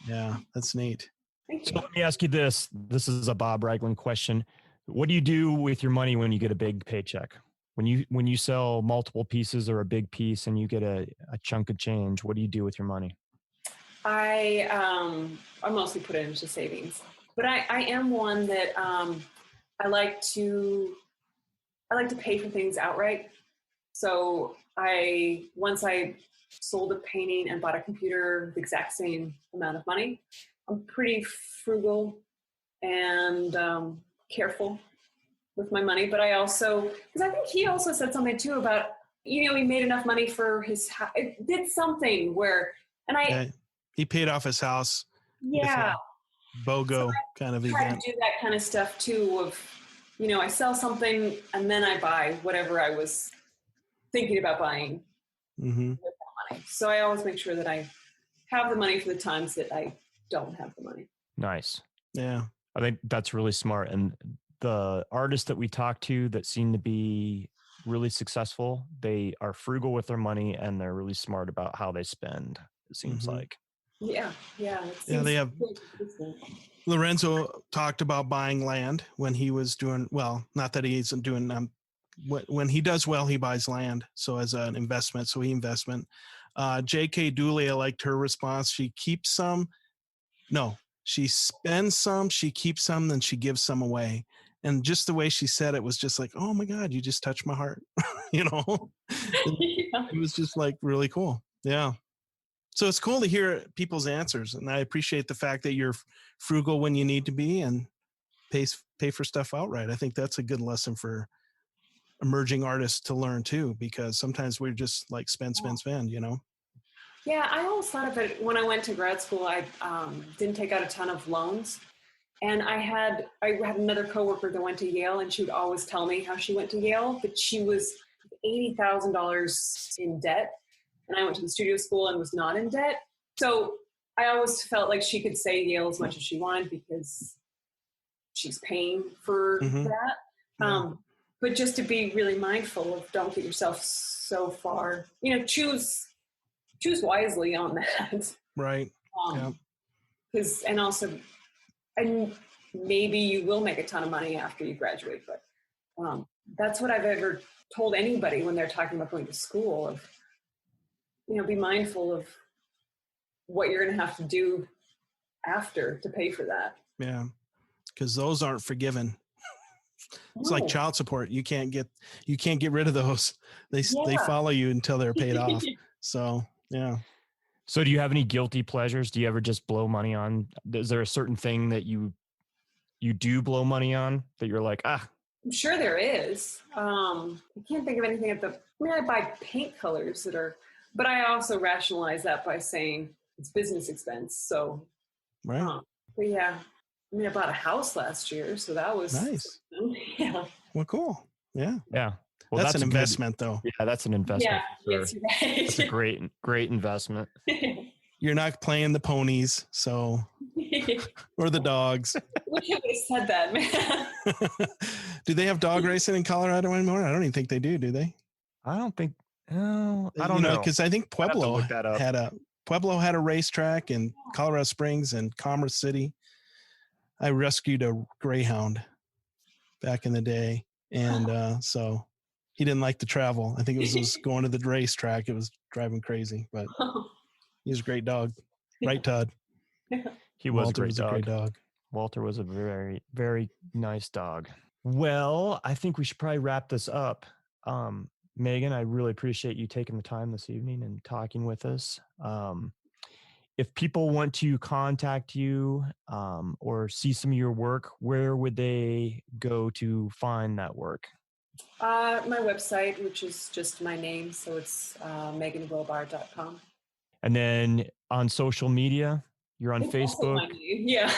Yeah, that's neat. Thank you. So let me ask you this. This is a Bob Ragland question. What do you do with your money when you get a big paycheck? When you sell multiple pieces or a big piece and you get a chunk of change, what do you do with your money? I mostly put it into savings. But I am one that I like to pay for things outright. So once I sold a painting and bought a computer the exact same amount of money, I'm pretty frugal and careful with my money. But I also, because I think he also said something too about, he made enough money for his house. It did something where, he paid off his house. Yeah. BOGO so kind of event. I event. do that kind of stuff too of, I sell something and then I buy whatever I was thinking about buying with that money. So I always make sure that I have the money for the times that I don't have the money. Nice. Yeah. I think that's really smart. And the artists that we talk to that seem to be really successful, they are frugal with their money and they're really smart about how they spend, it seems like. Yeah. They have. Lorenzo talked about buying land when he was doing well. Not that he isn't doing. When he does well, he buys land. So as an investment, J.K. Dooley, I liked her response. She keeps some. No, she spends some. She keeps some, then she gives some away. And just the way she said it was just like, oh my God, you just touched my heart. It was just like really cool. Yeah. So it's cool to hear people's answers. And I appreciate the fact that you're frugal when you need to be and pay for stuff outright. I think that's a good lesson for emerging artists to learn too, because sometimes we're just like spend. Yeah, I always thought of it when I went to grad school. I didn't take out a ton of loans. And I had another coworker that went to Yale, and she would always tell me how she went to Yale, but she was $80,000 in debt. And I went to the studio school and was not in debt. So I always felt like she could say Yale as much as she wanted because she's paying for that. Yeah. But just to be really mindful of don't get yourself so far, choose wisely on that. Right. Because, and maybe you will make a ton of money after you graduate, but that's what I've ever told anybody when they're talking about going to school of, be mindful of what you're going to have to do after to pay for that. Yeah. Because those aren't forgiven. It's like child support. You can't get rid of those. They follow you until they're paid off. So, yeah. So do you have any guilty pleasures? Do you ever just blow money on? Is there a certain thing that you do blow money on that you're like, I'm sure there is. I can't think of anything I buy paint colors but I also rationalize that by saying it's business expense. So, right. But yeah, I bought a house last year, so that was nice. Yeah. Well, cool. Yeah. Yeah. Well, that's an investment though. Yeah, that's an investment. Yeah. Sure. Yes, that's a great investment. You're not playing the ponies, so or the dogs. Wish I would have said that, man. Do they have dog racing in Colorado anymore? I don't even think they do they? I don't think. No, I don't know. Because I think Pueblo had a racetrack in Colorado Springs and Commerce City. I rescued a greyhound back in the day, and so he didn't like to travel. I think it was going to the racetrack. It was driving crazy, but he was a great dog, right, Todd? He was a great dog. Walter was a very, very nice dog. Well, I think we should probably wrap this up. Meghan, I really appreciate you taking the time this evening and talking with us. If people want to contact you or see some of your work, where would they go to find that work? My website, which is just my name. So it's meghanwilbar.com. And then on social media, you're on Facebook? Yeah,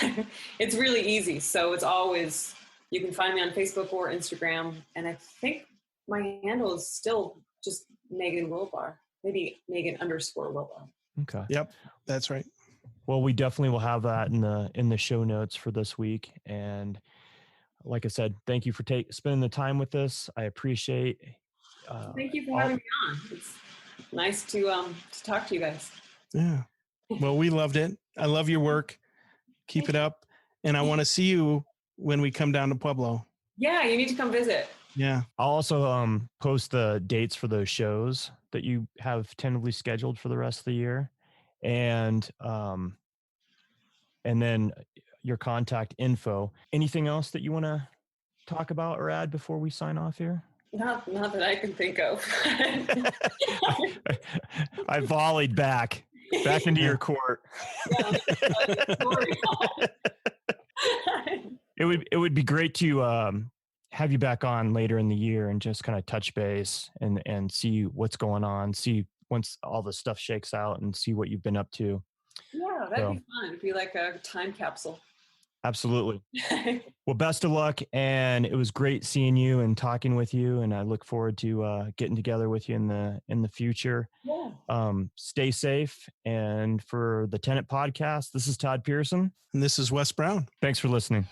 it's really easy. So it's always, you can find me on Facebook or Instagram. And I think my handle is still just Meghan Wilbar, maybe Meghan_Wilbar. Okay. Yep, that's right. Well, we definitely will have that in the show notes for this week. And like I said, thank you for spending the time with us. I appreciate. Thank you for having me on. It's nice to talk to you guys. Yeah. Well, we loved it. I love your work. Keep it up. And I want to see you when we come down to Pueblo. Yeah, you need to come visit. Yeah. I'll also post the dates for those shows that you have tentatively scheduled for the rest of the year. And then your contact info. Anything else that you want to talk about or add before we sign off here? Not that I can think of. I volleyed back into your court. Yeah, It would be great to have you back on later in the year and just kind of touch base and see what's going on. See once all the stuff shakes out and see what you've been up to. Yeah, that'd be fun. It'd be like a time capsule. Absolutely. Well, best of luck. And it was great seeing you and talking with you. And I look forward to getting together with you in the future. Yeah. Stay safe. And for the Tenant Podcast, this is Todd Pearson. And this is Wes Brown. Thanks for listening.